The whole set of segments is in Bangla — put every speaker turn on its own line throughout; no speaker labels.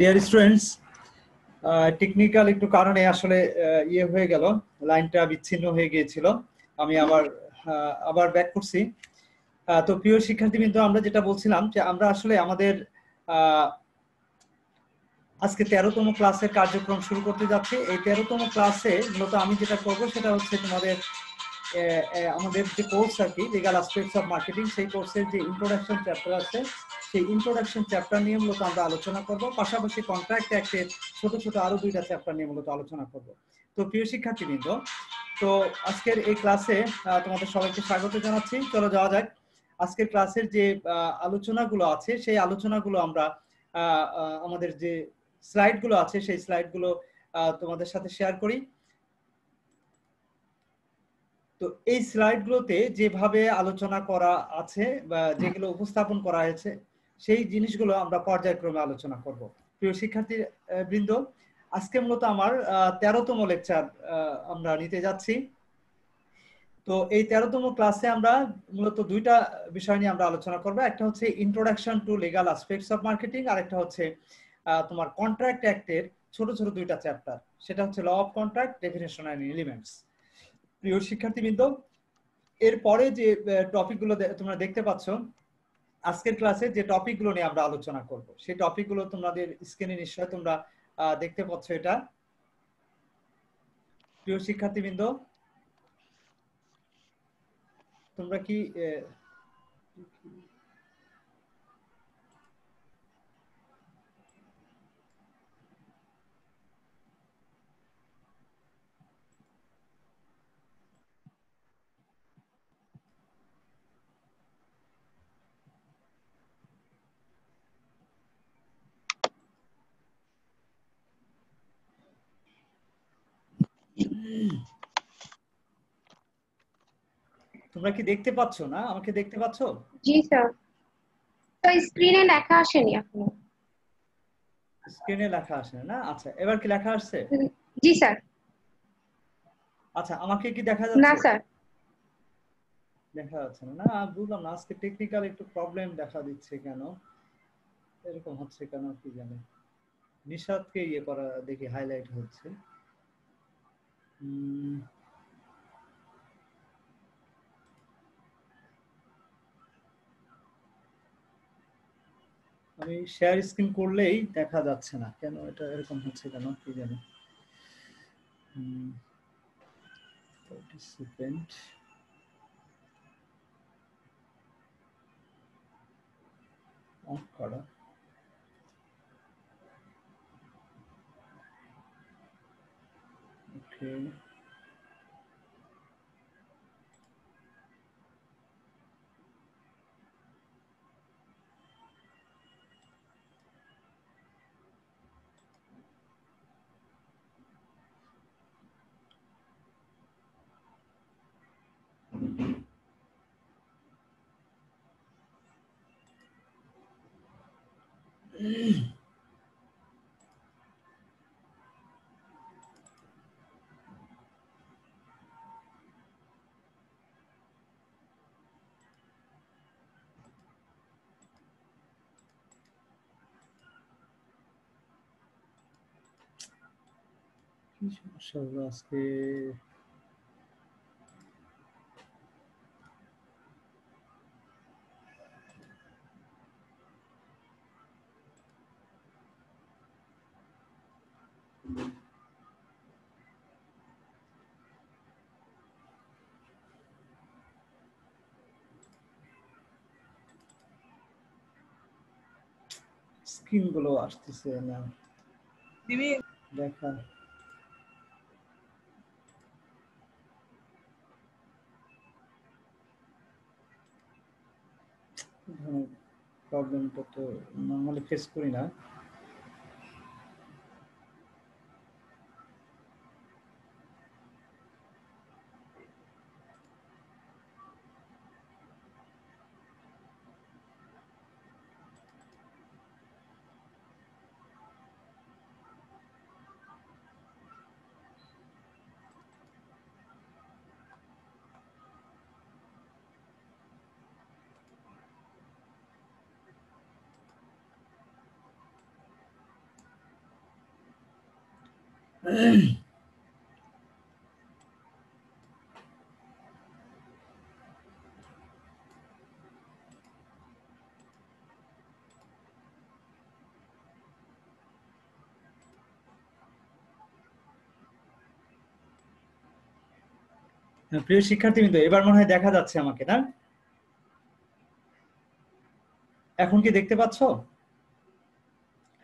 ডিয়ার স্টুডেন্টস, টেকনিক্যাল একটু কারণে আসলে ইয়ে হয়ে গেল, লাইনটা বিচ্ছিন্ন হয়ে গিয়েছিল। আমি আবার ব্যাক করছি। তো প্রিয় শিক্ষার্থীবৃন্দ, আমরা যেটা বলছিলাম যে আমরা আসলে আমাদের আজকে 13তম ক্লাসের কার্যক্রম শুরু করতে যাচ্ছি। এই 13তম ক্লাসে মূলত আমি যেটা করবো সেটা হচ্ছে তোমাদের আমাদের যে কোর্স আর কি, লিগ্যাল অ্যাসপেক্টস অফ মার্কেটিং, সেই কোর্সের যে ইন্ট্রোডাকশন চ্যাপ্টার আছে, সেই ইন্ট্রোডাকশন চ্যাপ্টার নিয়ে মূলত আমরা আলোচনা করব। পাশাপাশি কন্ট্রাক্ট অ্যাক্টের ছোট ছোট আরো 2টা চ্যাপ্টার নিয়ে মূলত আলোচনা করব। তো প্রিয় শিক্ষার্থীবৃন্দ, তো আজকের এই ক্লাসে তোমাদের সবাইকে স্বাগত জানাচ্ছি। চলো যাওয়া যাক। আজকের ক্লাসের যে আলোচনাগুলো আছে, সেই আলোচনাগুলো আমরা আমাদের যে স্লাইডগুলো আছে, সেই স্লাইডগুলো তোমাদের সাথে শেয়ার করি। তো এই স্লাইডগুলোতে যেভাবে আলোচনা করা আছে বা যেগুলো উপস্থাপন করা হয়েছে, সেই জিনিসগুলো আমরা পর্যায়ক্রমে আলোচনা করব। প্রিয় শিক্ষার্থী বৃন্দ, আজকে মূলত আমার 13তম লেকচার আমরা নিতে যাচ্ছি। তো এই 13তম ক্লাসে আমরা মূলত 2টা বিষয় নিয়ে আমরা আলোচনা করব। একটা হচ্ছে introduction to legal aspects of marketing, আর একটা হচ্ছে তোমার কন্ট্রাক্ট অ্যাক্টের ছোট ছোট 2টা চ্যাপ্টার, সেটা হচ্ছে law of contract, definition and elements. প্রিয় শিক্ষার্থীবৃন্দ, এরপরে যে টপিকগুলো তোমরা দেখতে পাচ্ছ, আজকের ক্লাসে যে টপিকগুলো নিয়ে আমরা আলোচনা করব, সেই টপিকগুলো তোমাদের স্ক্রিনে নিশ্চয় তোমরা দেখতে পাচ্ছ। এটা প্রিয় শিক্ষার্থীবৃন্দ, তোমরা কি তোমরা কি দেখতে পাচ্ছ না? আমাকে দেখতে পাচ্ছ?
জি স্যার। তো স্ক্রিনে লেখা আসেনি এখনো।
স্ক্রিনে লেখা আসে না? আচ্ছা, এবার কি লেখা আসছে?
জি স্যার।
আচ্ছা, আমাকে কি দেখা
না
যাচ্ছে?
স্যার।
দেখা যাচ্ছে না? না, বুঝলাম না, আজকে টেকনিক্যাল একটু প্রবলেম দেখা দিচ্ছে। কেন এরকম হচ্ছে, কেন কি জানি। নিশাদকে ইয়ে করা দেখি, হাইলাইট হচ্ছে। আমি শেয়ার স্ক্রিন করলেই দেখা যাচ্ছে না, কেন এটা এরকম হচ্ছে, কেন কি জানি। পার্টিসিপেন্ট অফ করা। ওকে, কি সমস্যা হলো আজকে? স্ক্রিন গুলো আসতেছে না দেখা। প্রবলেমটা তো নর্মালি ফেস করি না। প্রিয় শিক্ষার্থীবৃন্দ, এবার মনে হয় দেখা যাচ্ছে আমাকে, না? এখন কি দেখতে পাচ্ছ?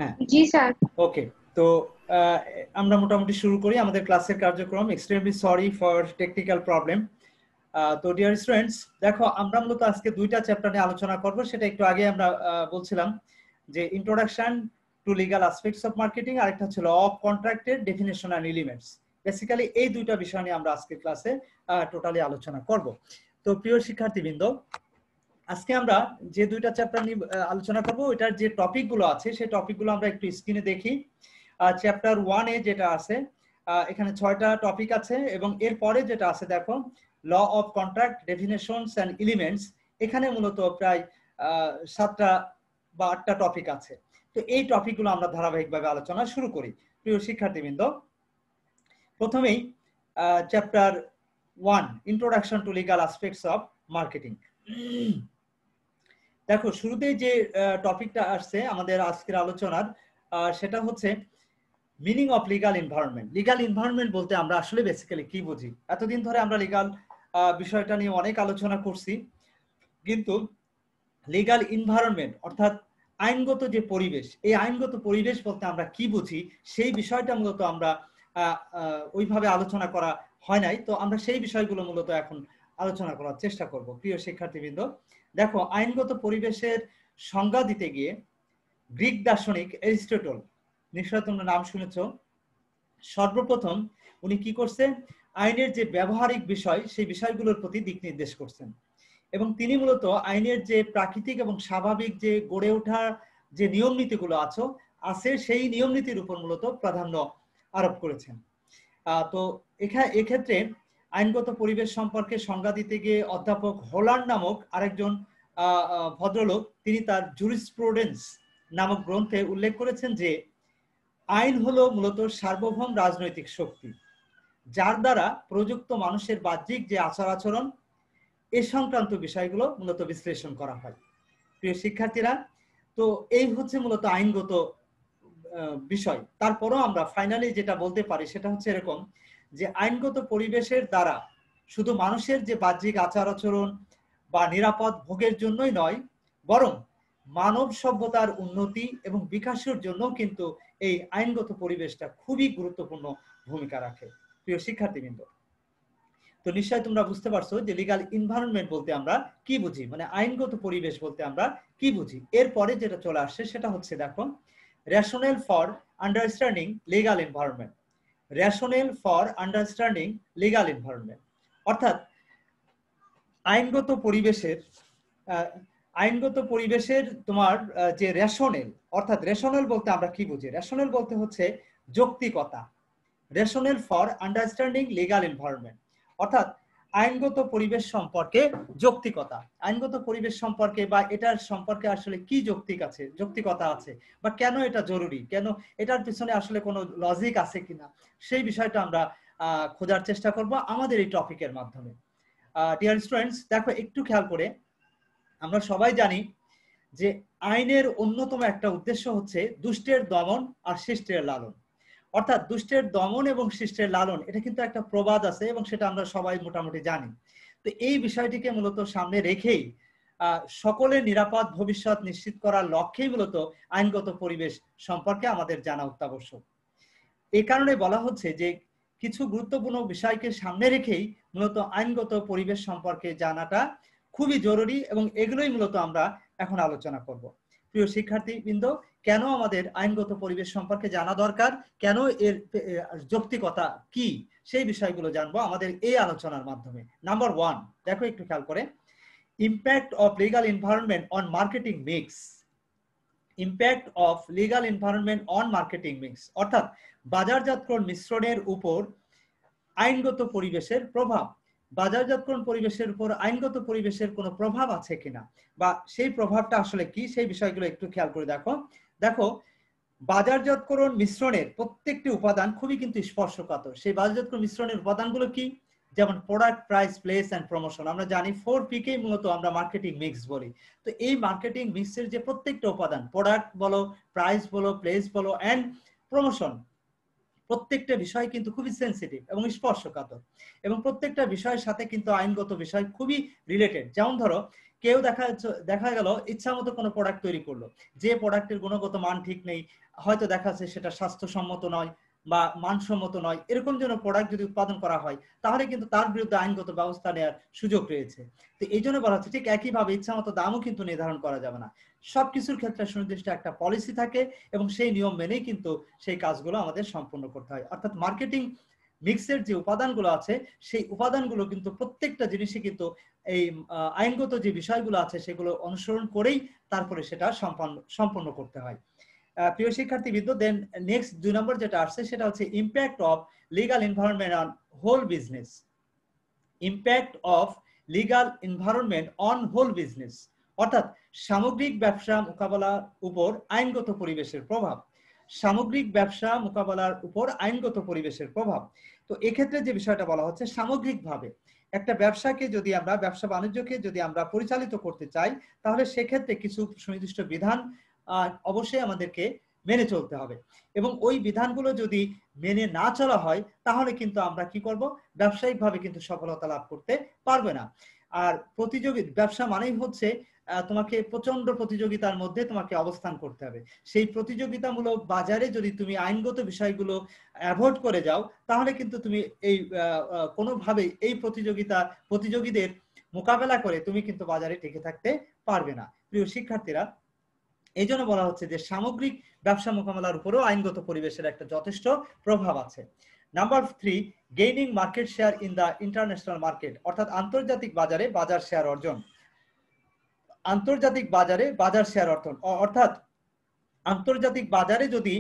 হ্যাঁ,
জি স্যার।
ওকে। তো আমরা মোটামুটি শুরু করি আমাদের ক্লাসের কার্যক্রম। Extremely sorry for technical problem. তো ডিয়ার স্টুডেন্টস, দেখো আমরা মূলত আজকে দুইটা চ্যাপ্টার নিয়ে আলোচনা করব। সেটা একটু আগে আমরা বলছিলাম যে introduction to legal aspects of marketing, আরেকটা ছিল অফ কন্ট্রাক্টের ডেফিনেশন এন্ড এলিমেন্টস। বেসিক্যালি এই দুইটা বিষয় নিয়ে আমরা আজকে ক্লাসে টোটালি আলোচনা করব। তো প্রিয় শিক্ষার্থীবৃন্দ, আজকে আমরা যে দুইটা চ্যাপ্টার নিয়ে আলোচনা করব, ওইটার যে টপিকগুলো আছে সেই টপিকগুলো আমরা একটু স্ক্রিনে দেখি। চ্যাপ্টার 1 এ যেটা আছে, এখানে 6টা টপিক আছে এবং এরপরে যেটা আছে দেখো, law of contract definitions and elements. এখানে মূলত প্রায় 7টা বা 8টা টপিক আছে। তো এই টপিকগুলো আমরা ধারাবাহিকভাবে আলোচনা শুরু করি। প্রিয় শিক্ষার্থীবৃন্দ, প্রথমেই chapter 1, introduction to legal aspects of marketing. দেখো, শুরুতেই যে টপিকটা আসছে আমাদের আজকের আলোচনার, সেটা হচ্ছে meaning of legal environment. Legal environment বলতে আমরা আসলে বেসিক্যালি কি বুঝি? এতদিন ধরে আমরা লিগ্যাল বিষয়টা নিয়ে অনেক আলোচনা করছি, কিন্তু লিগ্যাল এনভায়রনমেন্ট অর্থাৎ আইনগত যে পরিবেশ, এই আইনগত পরিবেশ বলতে আমরা কি বুঝি সেই বিষয়টা মূলত আমরা ওইভাবে আলোচনা করা হয় নাই। তো আমরা সেই বিষয়গুলো মূলত এখন আলোচনা করার চেষ্টা করব। প্রিয় শিক্ষার্থীবৃন্দ, দেখো, আইনগত পরিবেশের সংজ্ঞা দিতে গিয়ে গ্রিক দার্শনিক এরিস্টটল, নিশ্চয় তোমরা নাম শুনেছ, সর্বপ্রথম উনি কি করছেন? আইনের যে ব্যবহারিক বিষয় সেই বিষয়গুলোর প্রতি দিক নির্দেশ করছেন এবং তিনি মূলত আইনের যে প্রাকৃতিক এবং স্বাভাবিক যে গড়ে ওঠা যে নিয়ম নীতিগুলো আছে সেই নিয়ম নীতির উপর মূলত প্রাধান্য আরোপ করেছেন। তো এক্ষেত্রে আইনগত পরিবেশ সম্পর্কে সংজ্ঞা দিতে গিয়ে অধ্যাপক হোলান্ড নামক আরেকজন ভদ্রলোক, তিনি তার জুরিসপ্রুডেন্স নামক গ্রন্থে উল্লেখ করেছেন যে আইন হলো মূলত সার্বভৌম রাজনৈতিক শক্তি, যার দ্বারা প্রযুক্ত মানুষের বাহ্যিক যে আচার আচরণ এ সংক্রান্ত বিষয়গুলো মূলত বিশ্লেষণ করা হয়। প্রিয় শিক্ষার্থীরা, তো এই হচ্ছে মূলত আইনগত বিষয়। তারপরও আমরা ফাইনালি যেটা বলতে পারি সেটা হচ্ছে এরকম যে আইনগত পরিবেশের দ্বারা শুধু মানুষের যে বাহ্যিক আচার আচরণ বা নিরাপদ ভোগের জন্যই নয়, বরং মানব সভ্যতার উন্নতি এবং বিকাশের জন্য কিন্তু এই আইনগত পরিবেশটা খুবই গুরুত্বপূর্ণ ভূমিকা রাখে। প্রিয় শিক্ষার্থীবৃন্দ, তো নিশ্চয়ই তোমরা বুঝতে পারছো যে লিগ্যাল এনভায়রনমেন্ট বলতে আমরা কি বুঝি, মানে আইনগত পরিবেশ বলতে আমরা কি বুঝি। এরপরে যেটা চলে আসছে সেটা হচ্ছে, দেখো, rational for understanding legal environment. Rational for understanding legal environment অর্থাৎ আইনগত পরিবেশের তোমার যে রেশনাল, অর্থাৎ রেশনাল বলতে আমরা কি বুঝি? রেশনাল বলতে হচ্ছে যৌক্তিকতা। Rational for understanding legal environment অর্থাৎ আইনগত পরিবেশ সম্পর্কে যৌক্তিকতা। আইনগত পরিবেশ সম্পর্কে বা এটার সম্পর্কে আসলে কি যৌক্তিকতা আছে বা কেন এটা জরুরি, কেন এটার পিছনে আসলে কোনো লজিক আছে কিনা, সেই বিষয়টা আমরা খোঁজার চেষ্টা করব আমাদের এই টপিকের মাধ্যমে। ডিয়ার স্টুডেন্টস, দেখো, একটু খেয়াল করে, আমরা সবাই জানি যে আইনের অন্যতম একটা উদ্দেশ্য হচ্ছে দুষ্টের দমন আর শিষ্টের লালন। অর্থাৎ দুষ্টের দমন এবং শিষ্টের লালন, এটা কিন্তু একটা প্রবাদ আছে এবং সেটা আমরা সবাই মোটামুটি জানি। তো এই বিষয়টিকে মূলত সামনে রেখেই সকলের নিরাপদ ভবিষ্যৎ নিশ্চিত করার লক্ষ্যেই মূলত আইনগত পরিবেশ সম্পর্কে আমাদের জানা অত্যাবশ্যক। এই কারণে বলা হচ্ছে যে কিছু গুরুত্বপূর্ণ বিষয়কে সামনে রেখেই মূলত আইনগত পরিবেশ সম্পর্কে জানাটা খুবই জরুরি এবং এগুলোই মূলত আমরা এখন আলোচনা করব। প্রিয় শিক্ষার্থীবৃন্দ, কেন আমাদের আইনগত পরিবেশ সম্পর্কে জানা দরকার, কেন এর যৌক্তিকতা কি, সেই বিষয়গুলো জানবো আমাদের এই আলোচনার মাধ্যমে। নাম্বার 1, দেখো একটু খেয়াল করে, impact of legal environment on marketing mix. Impact of legal environment on marketing mix অর্থাৎ বাজারজাতকরণ মিশ্রণের উপর আইনগত পরিবেশের প্রভাব। বাজারজাতকরণ পরিবেশের উপর আইনগত পরিবেশের কোনো প্রভাব আছে কিনা বা সেই প্রভাবটা আসলে কি, সেই বিষয়গুলো একটু খেয়াল করে দেখো। বাজারজাতকরণ মিশ্রণের প্রত্যেকটি উপাদান খুবই কিন্তু স্পর্শকাতর। সেই বাজারজাতকরণ মিশ্রণের উপাদানগুলো কি? যেমন product, price, place and promotion. আমরা জানি 4P কেই মূলত আমরা মার্কেটিং মিক্স বলি। তো এই মার্কেটিং মিক্সের যে প্রত্যেকটা উপাদান, প্রোডাক্ট বলো, প্রাইস বলো, প্লেস বলো এন্ড প্রমোশন, প্রত্যেকটা বিষয় কিন্তু খুবই সেন্সিটিভ এবং স্পর্শকাতর, এবং প্রত্যেকটা বিষয়ের সাথে কিন্তু আইনগত বিষয় খুবই রিলেটেড। যেমন ধরো, কেউ দেখা গেল ইচ্ছা মতো কোনো প্রোডাক্ট তৈরি করলো, যে প্রোডাক্টের গুণগত মান ঠিক নেই, হয়তো দেখা যাচ্ছে সেটা স্বাস্থ্যসম্মত নয় বা মানসম্মত নয়, এরকম যেন প্রোডাক্ট যদি উৎপাদন করা হয়, তাহলে কিন্তু তার বিরুদ্ধে আইনগত ব্যবস্থা নেওয়ার সুযোগ রয়েছে। তো এই জন্য বলা হচ্ছে ঠিক একইভাবে ইচ্ছা মতো দামও কিন্তু নির্ধারণ করা যাবে না। সবকিছুর ক্ষেত্রে সুনির্দিষ্ট একটা পলিসি থাকে এবং সেই নিয়ম মেনেই কিন্তু সেই কাজগুলো আমাদের সম্পন্ন করতে হয়। অর্থাৎ মার্কেটিং মিক্সের যে উপাদানগুলো আছে, সেই উপাদানগুলো কিন্তু প্রত্যেকটা জিনিসই কিন্তু এই আইনগত যে বিষয়গুলো আছে সেগুলো অনুসরণ করেই তারপরে সেটা সম্পন্ন করতে হয়। প্রিয় শিক্ষার্থীবৃন্দ, দেন নেক্সট 2 নম্বর যেটা আসছে সেটা হচ্ছে impact of legal environment on whole business. Impact of legal environment on whole business, অর্থাৎ সামগ্রিক ব্যবসা মোকাবেলার উপর আইনগত পরিবেশের প্রভাব। সামগ্রিক ব্যবসা মোকাবেলার উপর আইনগত পরিবেশের প্রভাব। তো এক্ষেত্রে যে বিষয়টা বলা হচ্ছে, সামগ্রিকভাবে একটা ব্যবসাকে যদি আমরা, ব্যবসা বাণিজ্যকে যদি আমরা পরিচালিত করতে চাই, তাহলে সেক্ষেত্রে কিছু সুনির্দিষ্ট বিধান অবশ্যই আমাদেরকে মেনে চলতে হবে, এবং ওই বিধানগুলো যদি মেনে না চলা হয়, তাহলে কিন্তু আমরা কি করব, ব্যবসায়িকভাবে কিন্তু সফলতা লাভ করতে পারবে না। আর ব্যবসা মানেই হচ্ছে তোমাকে প্রচন্ড প্রতিযোগিতার মধ্যে তোমাকে অবস্থান করতে হবে। সেই প্রতিযোগিতামূলক বাজারে যদি তুমি আইনগত বিষয়গুলো অ্যাভয়েড করে যাও, তাহলে কিন্তু তুমি এই কোনোভাবেই এই প্রতিযোগীদের মোকাবেলা করে তুমি কিন্তু বাজারে টিকে থাকতে পারবে না। প্রিয় শিক্ষার্থীরা, এই জন্য বলা হচ্ছে যে সামগ্রিক ব্যবসা মোকাবেলার উপরেও আইনগত পরিবেশের একটা যথেষ্ট প্রভাব আছে। Number 3, gaining market share in the international market, অর্থাৎ আন্তর্জাতিক বাজারে বাজার শেয়ার অর্জন। আন্তর্জাতিক বাজারে বাজার শেয়ার অর্জন অর্থাৎ আন্তর্জাতিক বাজারে যদি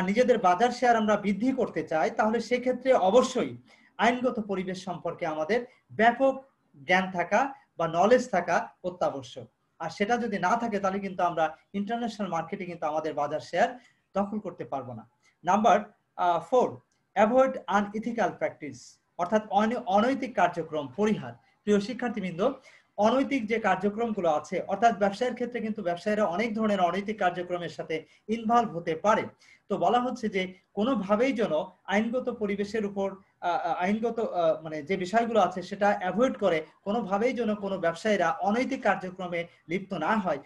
নিজেদের বাজার শেয়ার আমরা বৃদ্ধি করতে চাই, তাহলে সেক্ষেত্রে অবশ্যই আইনগত পরিবেশ সম্পর্কে আমাদের ব্যাপক জ্ঞান থাকা বা নলেজ থাকা অত্যাবশ্যক। আর সেটা যদি না থাকে, তাহলে কিন্তু আমরা ইন্টারন্যাশনাল মার্কেটে কিন্তু আমাদের বাজার শেয়ার দখল করতে পারবো না। নাম্বার 4, অ্যাভয়েড আনইথিক্যাল প্র্যাকটিস, অর্থাৎ অনৈতিক কার্যক্রম পরিহার। প্রিয় শিক্ষার্থীবৃন্দ, অনৈতিক যে কার্যক্রমগুলো আছে, অর্থাৎ ব্যবসায়ের ক্ষেত্রে কিন্তু ব্যবসায়ীরা অনেক ধরনের অনৈতিক কার্যক্রমের সাথে ইনভলভ হতে পারে। তো বলা হচ্ছে যে কোনোভাবেই যেন আইনগত পরিবেশের উপর আইনগত মানে যে বিষয়গুলো আছে সেটা অ্যাভয়েড করে কোনোভাবেই যেন কোনো ব্যবসায়ীরা অনৈতিক কার্যক্রমে লিপ্ত না হয়,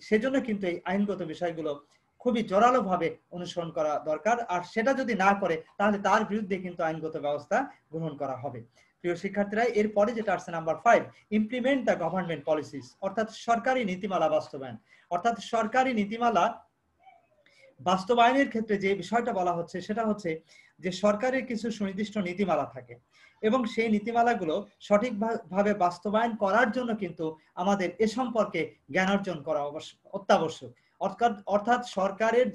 সেজন্য কিন্তু এই আইনগত বিষয়গুলো খুবই জোরালোভাবে অনুসরণ করা দরকার। আর সেটা যদি না করে, তাহলে তার বিরুদ্ধে কিন্তু আইনগত ব্যবস্থা গ্রহণ করা হবে। প্রিয় শিক্ষার্থীরা, এরপরে যেটা আসছে number 5, implement the government policies, অর্থাৎ সরকারি নীতিমালা বাস্তবায়ন। অর্থাৎ সরকারি নীতিমালা বাস্তবায়নের ক্ষেত্রে যে বিষয়টা বলা হচ্ছে সেটা হচ্ছে যে সরকারের কিছু সুনির্দিষ্ট নীতিমালা থাকে, এবং সেই নীতিমালাগুলো সঠিকভাবে বাস্তবায়ন করার জন্য কিন্তু আমাদের এ সম্পর্কে জ্ঞান অর্জন করা অত্যাবশ্যক। অর্থাৎ সরকারের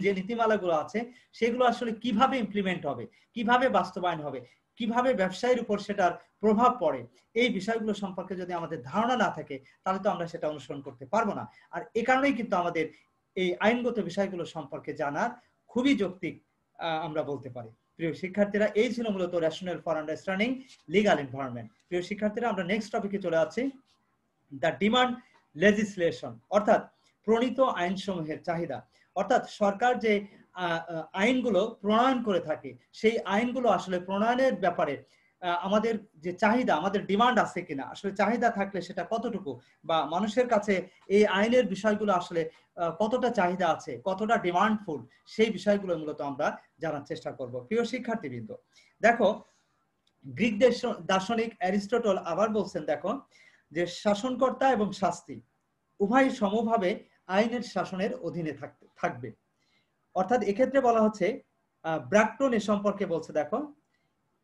যে নীতিমালাগুলো আছে সেগুলো আসলে কিভাবে ইমপ্লিমেন্ট হবে, কিভাবে বাস্তবায়ন হবে, কিভাবে ব্যবসায়ের উপর সেটার প্রভাব পড়ে, এই বিষয়গুলো সম্পর্কে যদি আমাদের ধারণা না থাকে, তাহলে তো আমরা সেটা অনুসরণ করতে পারবো না। আর এ কারণেই কিন্তু আমাদের এই আইনগত বিষয়গুলো সম্পর্কে জানার খুবই যৌক্তিক আমরা বলতে পারি। প্রিয় শিক্ষার্থীরা, এই ছিল মূলত rational for understanding legal environment. প্রিয় শিক্ষার্থীরা, আমরা নেক্সট টপিকে চলে যাচ্ছি, দ্য ডিমান্ড লেজিসলেশন, অর্থাৎ প্রণীত আইনসমূহের চাহিদা। অর্থাৎ সরকার যে আইনগুলো প্রণয়ন করে থাকে, সেই আইনগুলো আসলে প্রণয়নের ব্যাপারে আমাদের যে চাহিদা, আমাদের ডিমান্ড আছে কিনা, আসলে চাহিদা থাকলে সেটা কতটুকু, বা মানুষের কাছে এই আইনের বিষয়গুলো আসলে কতটা চাহিদা আছে, কতটা ডিমান্ডফুল, সেই বিষয়গুলো মূলত আমরা জানার চেষ্টা করব। প্রিয় শিক্ষার্থীবৃন্দ, দেখো, গ্রিক দার্শনিক অ্যারিস্টটল আবার বলছেন, দেখো, যে শাসনকর্তা এবং শাস্তি উভয় সমভাবে আইনের শাসনের অধীনে থাকবে। অর্থাৎ এক্ষেত্রে বলা হচ্ছে, ব্র্যাকটন এ সম্পর্কে বলছে, দেখো,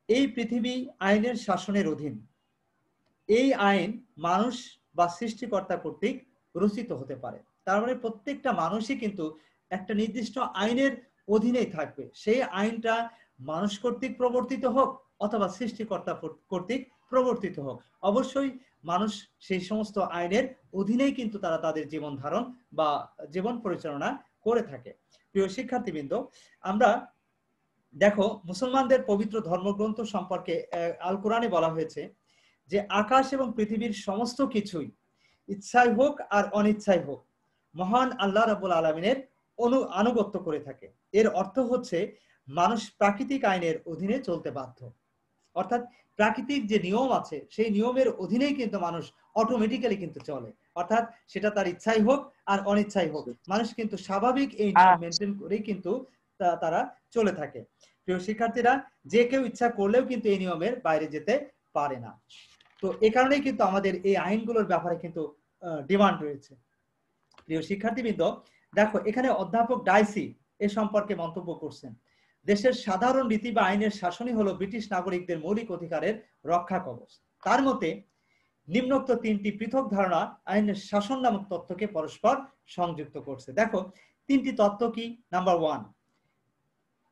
এই পৃথিবী আইনের শাসনের অধীন। এই আইন মানুষ বা সৃষ্টিকর্তা কর্তৃক রচিত হতে পারে। তার মানে প্রত্যেকটা মানুষই কিন্তু একটা নির্দিষ্ট আইনের অধীনেই থাকবে। সেই আইনটা মানুষ কর্তৃক প্রবর্তিত হোক অথবা সৃষ্টিকর্তা কর্তৃক প্রবর্তিত হোক, অবশ্যই মানুষ সেই সমস্ত আইনের অধীনেই কিন্তু তারা তাদের জীবন ধারণ বা জীবন পরিচালনা করে থাকে। প্রিয় শিক্ষার্থীবৃন্দ, আমরা দেখো মুসলমানদের পবিত্র ধর্মগ্রন্থ সম্পর্কে আল কোরআনে বলা হয়েছে যে আকাশ এবং পৃথিবীর সমস্ত কিছুই ইচ্ছায় হোক আর অনিচ্ছায় হোক মহান আল্লাহ রাব্বুল আলামিনের আনুগত্য করে থাকে। এর অর্থ হচ্ছে মানুষ প্রাকৃতিক আইনের অধীনে চলতে বাধ্য। অর্থাৎ প্রাকৃতিক যে নিয়ম আছে সেই নিয়মের অধীনেই কিন্তু মানুষ অটোমেটিক্যালি কিন্তু চলে, অর্থাৎ সেটা তার ইচ্ছাই হোক আর অনিচ্ছাই হোক, মানুষ কিন্তু স্বাভাবিক এই নিয়ম মেনটেন করেই কিন্তু তারা চলে থাকে। প্রিয় শিক্ষার্থীরা, যে কেউ ইচ্ছা করলেও কিন্তু এই নিয়মের বাইরে যেতে পারে না। তো এই কারণেই কিন্তু আমাদের এই আইনগুলোর ব্যাপারে কিন্তু ডিমান্ড রয়েছে। প্রিয় শিক্ষার্থীবৃন্দ, দেখো এখানে অধ্যাপক ডাইসি এ সম্পর্কে মন্তব্য করছেন, দেশের সাধারণ রীতি বা আইনের শাসনই হলো ব্রিটিশ নাগরিকদের মৌলিক অধিকারের রক্ষা কবচ। তার মতে নিম্নোক্ত তিনটি পৃথক ধারণা আইনের শাসন নামক তত্ত্বকে পরস্পর সংযুক্ত করছে। দেখো তিনটি তত্ত্ব কি? নাম্বার 1,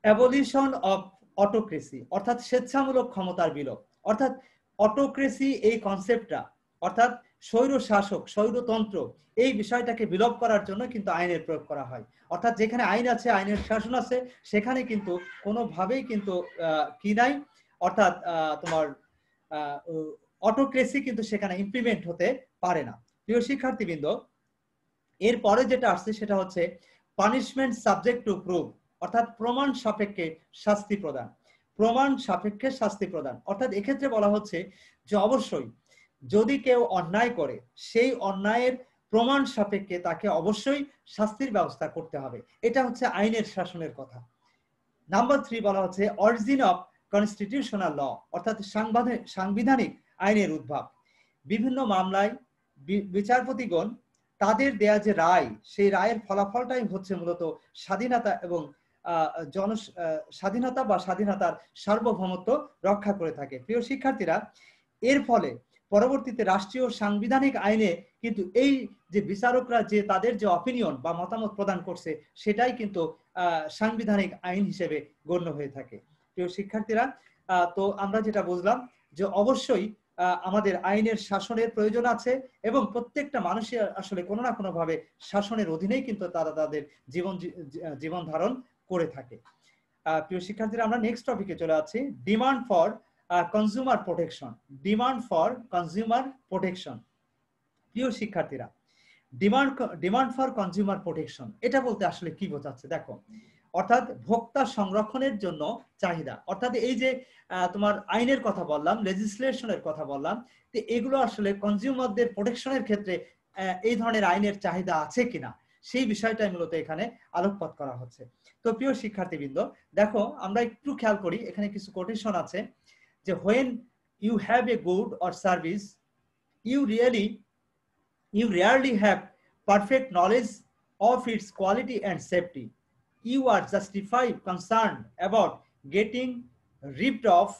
অ্যাবলিশন অফ অটোক্রেসি, অর্থাৎ স্বেচ্ছামূলক ক্ষমতার বিলোপ। অর্থাৎ অটোক্রেসি এই কনসেপ্টটা, অর্থাৎ স্বৈর শাসক, স্বৈরতন্ত্র, এই বিষয়টাকে বিলোপ করার জন্য কিন্তু আইনের প্রয়োগ করা হয়। অর্থাৎ যেখানে আইন আছে, আইনের শাসন আছে, সেখানে কিন্তু কোনোভাবেই কিন্তু কি নাই, অর্থাৎ তোমার অটোক্রেসি কিন্তু সেখানে ইমপ্লিমেন্ট হতে পারে না। প্রিয় শিক্ষার্থীবৃন্দ, এরপরে যেটা আসছে সেটা হচ্ছে পানিশমেন্ট সাবজেক্ট টু প্রুফ, অর্থাৎ প্রমাণ সাপেক্ষে শাস্তি প্রদান। প্রমাণ সাপেক্ষে শাস্তি প্রদান অর্থাৎ এক্ষেত্রে বলা হচ্ছে যে অবশ্যই যদি কেউ অন্যায় করে সেই অন্যায়ের প্রমাণ সাপেক্ষে তাকে অবশ্যই শাস্তির ব্যবস্থা করতে হবে। এটা হচ্ছে আইনের শাসনের কথা। নাম্বার 3 বলা হচ্ছে অরিজিন অফ কনস্টিটিউশনাল ল, অর্থাৎ সাংবিধানিক আইনের উদ্ভব। বিভিন্ন মামলায় বিচারপতিগণ তাদের দেয়া যে রায়, সেই রায়ের ফলাফলটাই হচ্ছে মূলত স্বাধীনতা এবং স্বাধীনতা বা স্বাধীনতার সার্বভৌমত্ব রক্ষা করে থাকে। প্রিয় শিক্ষার্থীরা, এর ফলে পরবর্তীতে রাষ্ট্রীয় সাংবিধানিক আইনে কিন্তু এই যে বিচারকরা যে তাদের যে অপিনিয়ন বা মতামত প্রদান করছে সেটাই কিন্তু সাংবিধানিক আইন হিসেবে গণ্য হয়ে থাকে। প্রিয় শিক্ষার্থীরা, তো আমরা যেটা বুঝলাম যে অবশ্যই আমাদের আইনের শাসনের প্রয়োজন আছে এবং প্রত্যেকটা মানুষের আসলে কোনো না কোনো ভাবে শাসনের অধীনেই কিন্তু তারা তাদের জীবন ধারণ করে থাকে। প্রিয় শিক্ষার্থীরা, আমরা নেক্সট টপিকে চলে যাচ্ছি, demand for consumer protection. Demand for consumer protection. প্রিয় শিক্ষার্থীরা, ডিমান্ড ফর কনজিউমার প্রোটেকশন এটা বলতে আসলে কি বোঝাচ্ছে? দেখো, অর্থাৎ ভোক্তা সংরক্ষণের জন্য চাহিদা। অর্থাৎ এই যে তোমার আইনের কথা বললাম, লেজিসলেশনের কথা বললাম, তো এগুলো আসলে কনজিউমারদের প্রোটেকশনের ক্ষেত্রে এই ধরনের আইনের চাহিদা আছে কিনা সেই বিষয়টাই মূলত এখানে আলোকপাত করা হচ্ছে। তো প্রিয় শিক্ষার্থীবৃন্দ, দেখো আমরা একটু খেয়াল করি, এখানে কিছু কোটেশন আছে যে when you have a good or service you rarely have perfect knowledge of its quality and safety. You are justified concerned about getting ripped off,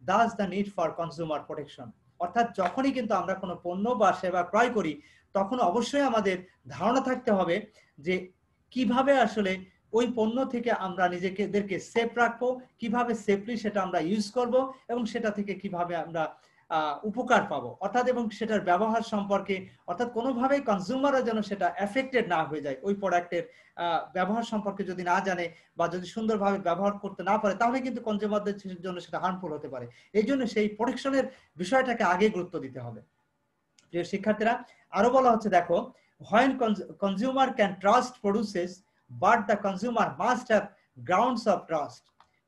thus the need for consumer protection. অর্থাৎ যখনই কিন্তু আমরা কোনো পণ্য বা সেবা ক্রয় করি তখন অবশ্যই আমাদের ধারণা থাকতে হবে যে কিভাবে আসলে ওই পণ্য থেকে আমরা নিজেদেরকে সেফ রাখবো, কিভাবে সেফলি সেটা আমরা ইউজ করব এবং সেটা থেকে কিভাবে আমরা উপকার পাবো, অর্থাৎ এবং সেটার ব্যবহার সম্পর্কে, অর্থাৎ কোনোভাবেই কনজিউমাররা যেন সেটা এফেক্টেড না হয়ে যায়, ওই প্রোডাক্টের ব্যবহার সম্পর্কে যদি না জানে বা যদি সুন্দরভাবে ব্যবহার করতে না পারে তাহলে কিন্তু কনজিউমারদের জন্য সেটা হার্মফুল হতে পারে। এই জন্য সেই প্রোটেকশনের বিষয়টাকে আগে গুরুত্ব দিতে হবে। প্রিয় শিক্ষার্থীরা, আরো বলা হচ্ছে, দেখো, when consumer can trust produces but the consumer must have grounds of trust.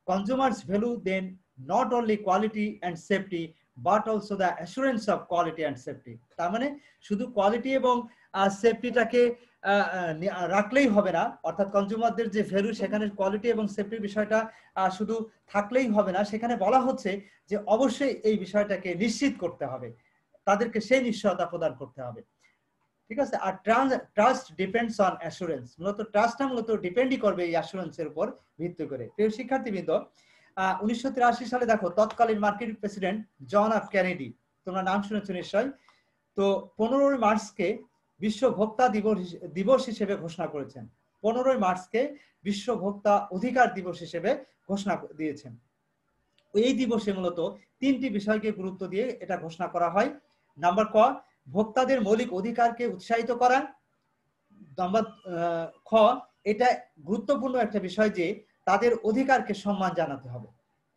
Consumers value then not only quality and safety but also the assurance of quality and safety. তার মানে শুধু কোয়ালিটি এবং সেফটিটাকে রাখলেই হবে না, অর্থাৎ কনজিউমারদের যে ভ্যালু সেখানে কোয়ালিটি এবং সেফটির বিষয়টা শুধু থাকলেই হবে না, সেখানে বলা হচ্ছে যে অবশ্যই এই বিষয়টাকে নিশ্চিত করতে হবে, তাদেরকে সেই নিশ্চয়তা প্রদান করতে হবে। ঠিক আছে? আর ট্রাস্ট ডিপেন্ডস অন অ্যাসুরেন্স, মূলত ট্রাস্টটা মূলত ডিপেন্ডই করবে এই অ্যাসুরেন্সের উপর ভিত্তি করে। প্রিয় শিক্ষার্থীবৃন্দ, 1983 সালে দেখো তৎকালীন মার্কিন প্রেসিডেন্ট জন এফ কেনেডি, তোমরা নাম শুনেছো নিশ্চয়, তো 15 মার্চকে বিশ্ব ভোক্তা দিবস হিসেবে ঘোষণা করেছেন। 15 মার্চকে বিশ্ব ভোক্তা অধিকার দিবস হিসেবে ঘোষণা দিয়েছেন। এই দিবসে মূলত 3টি বিষয়কে গুরুত্ব দিয়ে এটা ঘোষণা করা হয়। নাম্বার ক, ভোক্তাদের মৌলিক অধিকারকে উৎসাহিত করা। নাম্বার খ, এটা গুরুত্বপূর্ণ একটা বিষয় যে তাদের অধিকারকে সম্মান জানাতে হবে,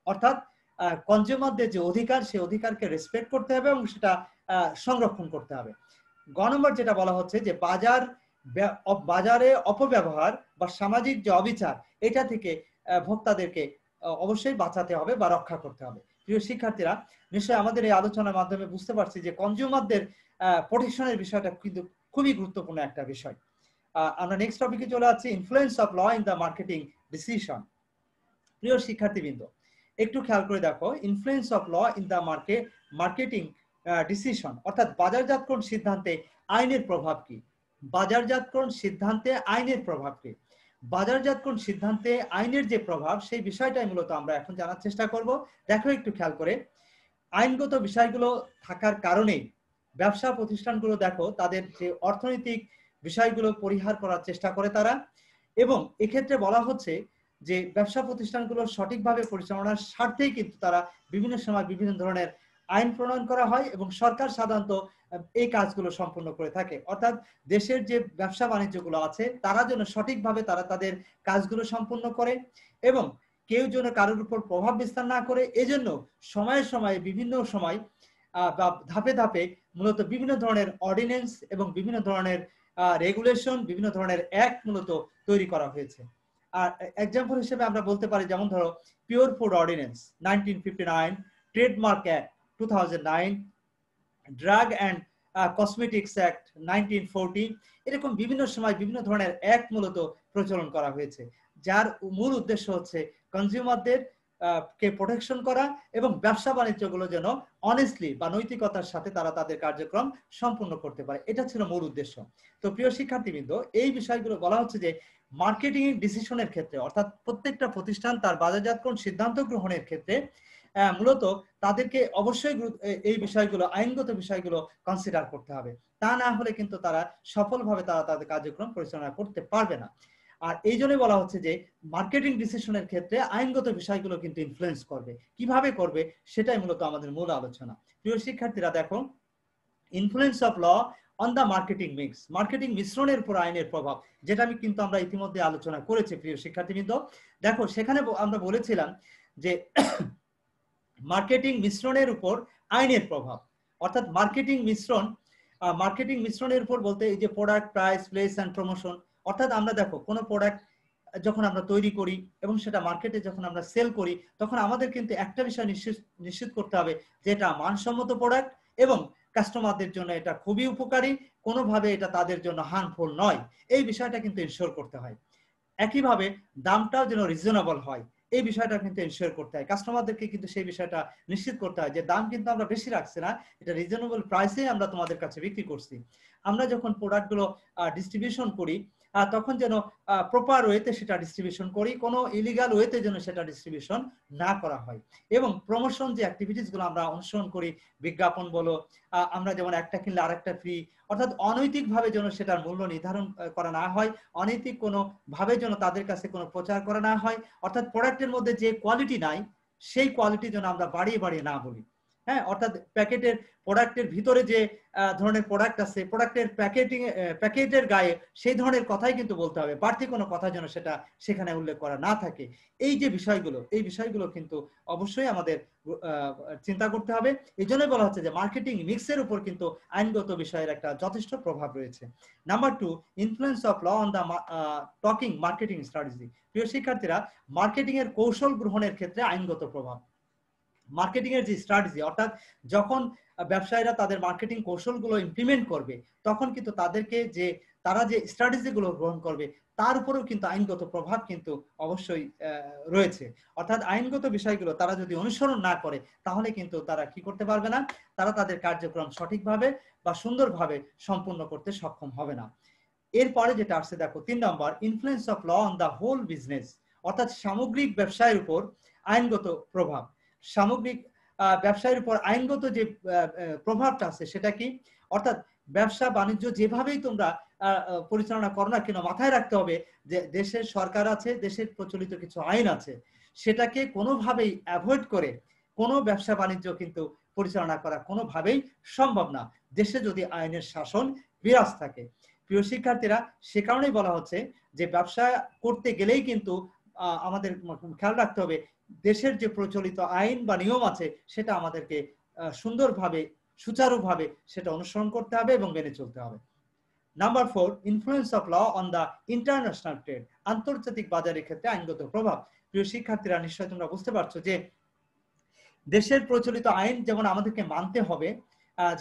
অর্থাৎ কনজিউমারদের যে অধিকার সেই অধিকারকে রেসপেক্ট করতে হবে এবং সেটা সংরক্ষণ করতে হবে। গ নম্বর যেটা বলা হচ্ছে যে বাজারে অপব্যবহার বা সামাজিক যে অবিচার এটা থেকে ভোক্তাদেরকে অবশ্যই বাঁচাতে হবে বা রক্ষা করতে হবে। প্রিয় শিক্ষার্থীরা, নিশ্চয়ই আমাদের এই আলোচনার মাধ্যমে বুঝতে পারছি যে কনজিউমারদের প্রোটেকশনের বিষয়টা কিন্তু খুবই গুরুত্বপূর্ণ একটা বিষয়। আমরা নেক্সট টপিকে চলে যাচ্ছি, influence of law in the marketing decision. প্রিয় শিক্ষার্থীবৃন্দ, একটু খেয়াল করে দেখো, influence of law in the marketing decision অর্থাৎ বাজারজাতকরণ সিদ্ধান্তে আইনের প্রভাব কি। বাজারজাতকরণ সিদ্ধান্তে আইনের প্রভাব কি। বাজারজাতকরণ সিদ্ধান্তে আইনের যে প্রভাব সেই বিষয়টাই মূলত আমরা এখন জানার চেষ্টা করব। দেখো একটু খেয়াল করে, আইনগত বিষয়গুলো থাকার কারণে ব্যবসা প্রতিষ্ঠানগুলো দেখো তাদের যে অর্থনৈতিক বিষয়গুলো পরিহার করার চেষ্টা করে তারা, এবং এক্ষেত্রে বলা হচ্ছে যে ব্যবসা প্রতিষ্ঠানগুলো সঠিকভাবে পরিচালনার স্বার্থেই কিন্তু তারা বিভিন্ন সময় বিভিন্ন ধরনের আইন প্রণয়ন করা হয় এবং সরকার সাধারণত এই কাজগুলো সম্পন্ন করে থাকে। অর্থাৎ দেশের যে ব্যবসা বাণিজ্যগুলো আছে তারা যেন সঠিকভাবে তারা তাদের কাজগুলো সম্পন্ন করে এবং কেউ যেন কারোর উপর প্রভাব বিস্তার না করে, এজন্য সময়ে সময়ে বিভিন্ন সময় বা ধাপে ধাপে মূলত বিভিন্ন ধরনের অর্ডিন্যান্স এবং বিভিন্ন ধরনের রেগুলেশন, বিভিন্ন ধরনের অ্যাক্ট মূলত তৈরি করা হয়েছে। আর এক্সাম্পল হিসেবে আমরা বলতে পারি, যেমন ধরো pure food ordinance 1959, trademark act 2009, drug and cosmetics act 1940, এরকম বিভিন্ন সময় বিভিন্ন ধরনের অ্যাক্ট মূলত প্রচলন করা হয়েছে, যার মূল উদ্দেশ্য হচ্ছে কনজিউমারদের কে প্রোটেকশন করা এবং ব্যবসা বাণিজ্যগুলো যেন অনেস্টলি বা নৈতিকতার সাথে তারা তাদের কার্যক্রম সম্পূর্ণ করতে পারে, এটা ছিল মূল উদ্দেশ্য। তো প্রিয় শিক্ষার্থীবৃন্দ, এই বিষয়গুলো বলা হচ্ছে যে মার্কেটিং ডিসিশনের ক্ষেত্রে অর্থাৎ প্রত্যেকটা প্রতিষ্ঠান তার বাজারজাতকরণ সিদ্ধান্ত গ্রহণের ক্ষেত্রে মূলত তাদেরকে অবশ্যই এই বিষয়গুলো, আইনগত বিষয়গুলো কনসিডার করতে হবে। তা না হলে কিন্তু তারা সফলভাবে তারা তাদের কার্যক্রম পরিচালনা করতে পারবে না। আর এই জন্যই বলা হচ্ছে যে মার্কেটিং ডিসিশনের ক্ষেত্রে আইনগত বিষয়গুলো কিন্তু ইনফ্লুয়েন্স করবে। কিভাবে করবে সেটাই মূলত আমাদের মূল আলোচনা। প্রিয় শিক্ষার্থীরা দেখো, influence of law on the marketing mix, marketing মিশ্রণের উপর আইনের প্রভাব, যেটা কিন্তু আমরা ইতিমধ্যে আলোচনা করেছি। প্রিয় শিক্ষার্থীবৃন্দ দেখো, সেখানে আমরা বলেছিলাম যে মার্কেটিং মিশ্রণের উপর আইনের প্রভাব, অর্থাৎ মার্কেটিং মিশ্রণের উপর বলতে এই যে product, price, place and promotion, অর্থাৎ আমরা দেখো কোনো প্রোডাক্ট যখন আমরা তৈরি করি এবং সেটা মার্কেটে যখন আমরা সেল করি, তখন আমাদের কিন্তু একটা বিষয় নিশ্চিত করতে হবে যে এটা মানসম্মত প্রোডাক্ট এবং কাস্টমারদের জন্য এটা খুবই উপকারী, কোনোভাবে এটা তাদের জন্য হার্মফুল নয়, এই বিষয়টা কিন্তু ইনশিওর করতে হয়। একইভাবে দামটাও যেন রিজনেবল হয়, এই বিষয়টা কিন্তু এনশিওর করতে হয়। কাস্টমারদেরকে কিন্তু সেই বিষয়টা নিশ্চিত করতে হয় যে দাম কিন্তু আমরা বেশি রাখছি না, এটা রিজনেবল প্রাইসে আমরা তোমাদের কাছে বিক্রি করছি। আমরা যখন প্রোডাক্টগুলো ডিস্ট্রিবিউশন করি তখন যেন প্রপার ওয়েতে সেটা ডিস্ট্রিবিউশন করি, কোনো ইলিগাল ওয়েতে যেন সেটা ডিস্ট্রিবিউশন না করা হয়। এবং প্রমোশন যে অ্যাক্টিভিটিসগুলো আমরা অনুসরণ করি, বিজ্ঞাপন বলো, আমরা যেমন একটা কিনলে আরেকটা ফ্রি, অর্থাৎ অনৈতিকভাবে যেন সেটার মূল্য নির্ধারণ করা না হয়, অনৈতিক কোনো ভাবে যেন তাদের কাছে কোনো প্রচার করা না হয়, অর্থাৎ প্রোডাক্টের মধ্যে যে কোয়ালিটি নাই সেই কোয়ালিটি যেন আমরা বাড়িয়ে বাড়িয়ে না বলি। হ্যাঁ, অর্থাৎ প্রোডাক্টের ভিতরে যে ধরনের প্রোডাক্ট আছে, প্রোডাক্টের প্যাকেটের গায়ে সেই ধরনের কথাই কিন্তু বলতে হবে, বাড়তি কোনো কথা যেন সেটা সেখানে উল্লেখ করা না থাকে। এই যে বিষয়গুলো, এই বিষয়গুলো কিন্তু অবশ্যই আমাদের চিন্তা করতে হবে। এই জন্যই বলা হচ্ছে যে মার্কেটিং মিক্সের উপর কিন্তু আইনগত বিষয়ের একটা যথেষ্ট প্রভাব রয়েছে। Number 2, influence of law on the talking marketing strategy. প্রিয় শিক্ষার্থীরা, মার্কেটিং এর কৌশল গ্রহণের ক্ষেত্রে আইনগত প্রভাব। মার্কেটিং এর যে স্ট্র্যাটেজি, অর্থাৎ যখন ব্যবসায়ীরা তাদের মার্কেটিং কৌশলগুলো ইমপ্লিমেন্ট করবে তখন কিন্তু তারা যে স্ট্র্যাটেজিগুলো গ্রহণ করবে তার উপরেও কিন্তু আইনগত প্রভাব কিন্তু অবশ্যই রয়েছে। অর্থাৎ আইনগত বিষয়গুলো তারা যদি অনুসরণ না করে তাহলে কিন্তু তারা কি করতে পারবে না, তারা তাদের কার্যক্রম সঠিকভাবে বা সুন্দরভাবে সম্পূর্ণ করতে সক্ষম হবে না। এরপরে যেটা আসছে দেখো 3 নম্বর, influence of law on the whole business, অর্থাৎ সামগ্রিক ব্যবসায়ের উপর আইনগত প্রভাব। সামগ্রিক ব্যবসায়ের উপর আইনগত যে প্রভাবটা আছে সেটা কি, অর্থাৎ ব্যবসা বাণিজ্য যেভাবেই তোমরা পরিচালনা করো না কেন, মাথায় রাখতে হবে যে দেশের সরকার আছে, দেশের প্রচলিত কিছু আইন আছে, সেটাকে কোনোভাবেই অ্যাভয়েড করে কোনো ব্যবসা বাণিজ্য কিন্তু পরিচালনা করা কোনোভাবেই সম্ভব না, দেশে যদি আইনের শাসন বিরাজ থাকে। প্রিয় শিক্ষার্থীরা, সে কারণেই বলা হচ্ছে যে ব্যবসা করতে গেলেই কিন্তু আমাদের খেয়াল রাখতে হবে দেশের যে প্রচলিত আইন বা নিয়ম আছে সেটা আমাদেরকে সুন্দরভাবে সুচারুভাবে সেটা অনুসরণ করতে হবে এবং মেনে চলতে হবে। Number 4, influence of law on the international trade, আন্তর্জাতিক বাজারের ক্ষেত্রে আইনগত প্রভাব। প্রিয় শিক্ষার্থীরা, নিশ্চয়ই তোমরা বুঝতে পারছো যে দেশের প্রচলিত আইন যেমন আমাদেরকে মানতে হবে,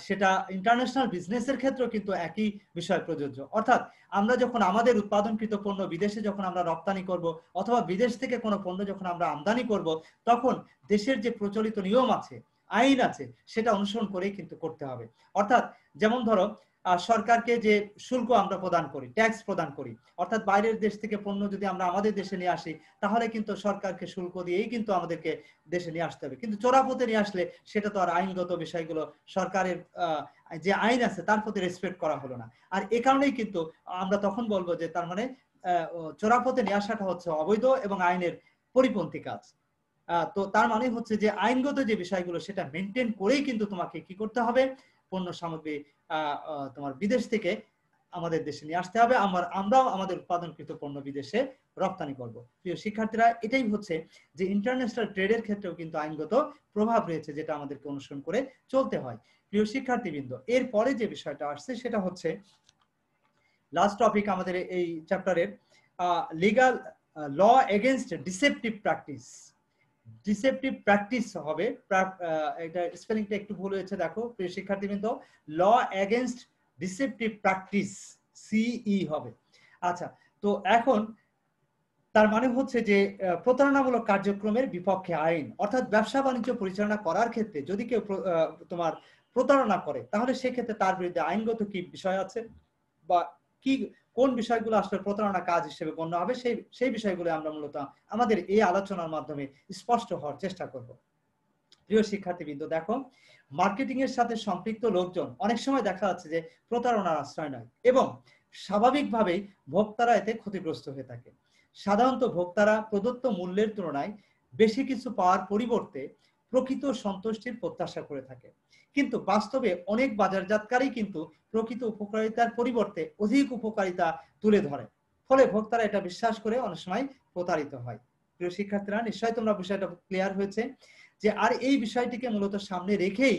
সেটা ইন্টারন্যাশনাল বিজনেসের ক্ষেত্রেও কিন্তু একই বিষয় প্রযোজ্য। অর্থাৎ আমরা যখন আমাদের উৎপাদনকৃত পণ্য বিদেশে যখন আমরা রপ্তানি করব অথবা বিদেশ থেকে কোনো পণ্য যখন আমরা আমদানি করব, তখন দেশের যে প্রচলিত নিয়ম আছে, আইন আছে, সেটা অনুসরণ করেই কিন্তু করতে হবে। অর্থাৎ যেমন ধরো সরকারকে যে শুল্ক আমরা প্রদান করি, ট্যাক্স প্রদান করি, অর্থাৎ বাইরের দেশ থেকে পণ্য যদি আমরা আমাদের দেশে নিয়ে আসি তাহলে কিন্তু সরকারকে শুল্ক দিয়েই কিন্তু আমাদেরকে দেশে নিয়ে আসতে হবে। কিন্তু চোরাপথে নিয়ে আসলে সেটা তো আর আইনগত বিষয়গুলো সরকারের যে আইন আছে তার প্রতি রেসপেক্ট করা হলো না। আর এ কারণেই কিন্তু আমরা তখন বলবো যে তার মানে চোরাপথে নিয়ে আসাটা হচ্ছে অবৈধ এবং আইনের পরিপন্থী কাজ। তো তার মানে হচ্ছে যে আইনগত যে বিষয়গুলো সেটা মেনটেন করেই কিন্তু তোমাকে কি করতে হবে, পণ্য সামগ্রী তোমার বিদেশ থেকে আমাদের দেশে নিয়ে আসতে হবে, আমরাও আমাদের উৎপাদনকৃত পণ্য বিদেশে রপ্তানি করব। প্রিয় শিক্ষার্থীরা, এটাই হচ্ছে যে ইন্টারন্যাশনাল ট্রেডের ক্ষেত্রেও কিন্তু আইনগত প্রভাব রয়েছে যেটা আমাদেরকে অনুসরণ করে চলতে হয়। প্রিয় শিক্ষার্থীবৃন্দ, এরপরে যে বিষয়টা আসছে সেটা হচ্ছে লাস্ট টপিক আমাদের এই চ্যাপ্টারের, legal law against deceptive practice. Deceptive practice হবে, এটা স্পেলিংটা একটু ভুল হয়েছে দেখো প্রিয় শিক্ষার্থীবৃন্দ, ল এগেইনস্ট ডিসেপটিভ প্র্যাকটিস, সিই হবে। আচ্ছা, তো এখন তার মানে হচ্ছে যে প্রতারণামূলক কার্যক্রমের বিপক্ষে আইন, অর্থাৎ ব্যবসা বাণিজ্য পরিচালনা করার ক্ষেত্রে যদি কেউ তোমার প্রতারণা করে তাহলে সেক্ষেত্রে তার বিরুদ্ধে আইনগত কি বিষয় আছে বা কি কোন বিষয়গুলো আসলে প্রতারণা কাজ হিসেবে গণ্য হবে, সেই বিষয়গুলো আমরা মূলত আমাদের এই আলোচনার মাধ্যমে স্পষ্ট হওয়ার চেষ্টা করব। প্রিয় শিক্ষার্থীবৃন্দ, দেখো মার্কেটিং এর সাথে সম্পৃক্ত লোকজন অনেক সময় দেখা যাচ্ছে যে প্রতারণার আশ্রয় নেয় এবং স্বাভাবিকভাবেই ভোক্তারা এতে ক্ষতিগ্রস্ত হয়ে থাকে। সাধারণত ভোক্তারা প্রদত্ত মূল্যের তুলনায় বেশি কিছু পাওয়ার পরিবর্তে প্রকৃত সন্তুষ্টির প্রত্যাশা করে থাকে, কিন্তু বাস্তবে অনেক বাজারজাতকারী কিন্তু প্রকৃত উপকারিতার পরিবর্তে অধিক উপকারিতা তুলে ধরে, ফলে ভোক্তারা এটা বিশ্বাস করে অনেক সময় প্রতারিত হয়। প্রিয় শিক্ষার্থীরা, নিশ্চয়ই তোমরা বিষয়টা ক্লিয়ার হয়েছে যে আর এই বিষয়টিকে মূলত সামনে রেখেই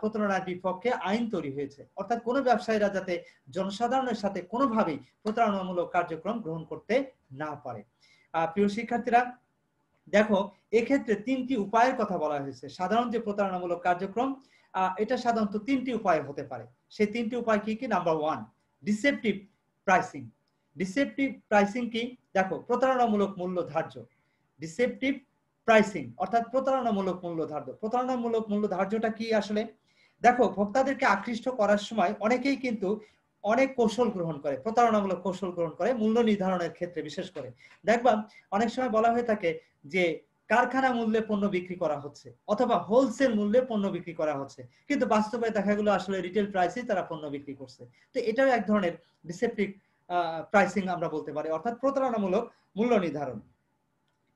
প্রতারণার বিপক্ষে আইন তৈরি হয়েছে, অর্থাৎ কোনো ব্যবসায়ীরা যাতে জনসাধারণের সাথে কোনোভাবেই প্রতারণামূলক কার্যক্রম গ্রহণ করতে না পারে। প্রিয় শিক্ষার্থীরা, দেখো এক্ষেত্রে তিনটি উপায়ের কথা বলা হয়েছে। সাধারণ যে প্রতারণামূলক কার্যক্রম, এটা সাধারণত তিনটি উপায় হতে পারে। সেই তিনটি উপায় কি কি? Number 1, deceptive pricing. Deceptive pricing কি? দেখো, প্রতারণামূলক মূল্য ধার্য। ডিসেপটিভ প্রাইসিং অর্থাৎ প্রতারণামূলক মূল্য ধার্য। প্রতারণামূলক মূল্য ধার্যটা কি আসলে? দেখো, ভোক্তাদেরকে আকৃষ্ট করার সময় অনেকেই কিন্তু অনেক কৌশল গ্রহণ করে, প্রতারণামূলক কৌশল গ্রহণ করে মূল্য নির্ধারণের ক্ষেত্রে। বিশেষ করে দেখবা অনেক সময় বলা হয়ে থাকে যে কারখানা মূল্যে পণ্য বিক্রি করা হচ্ছে অথবা হোলসেল মূল্যে পণ্য বিক্রি করা হচ্ছে, কিন্তু বাস্তবে দেখা গেলো আসলে রিটেল প্রাইসেই তারা পণ্য বিক্রি করছে। তো এটাও এক ধরনের ডিসেপটিভ প্রাইসিং আমরা বলতে পারি, অর্থাৎ প্রতারণামূলক মূল্য নির্ধারণ।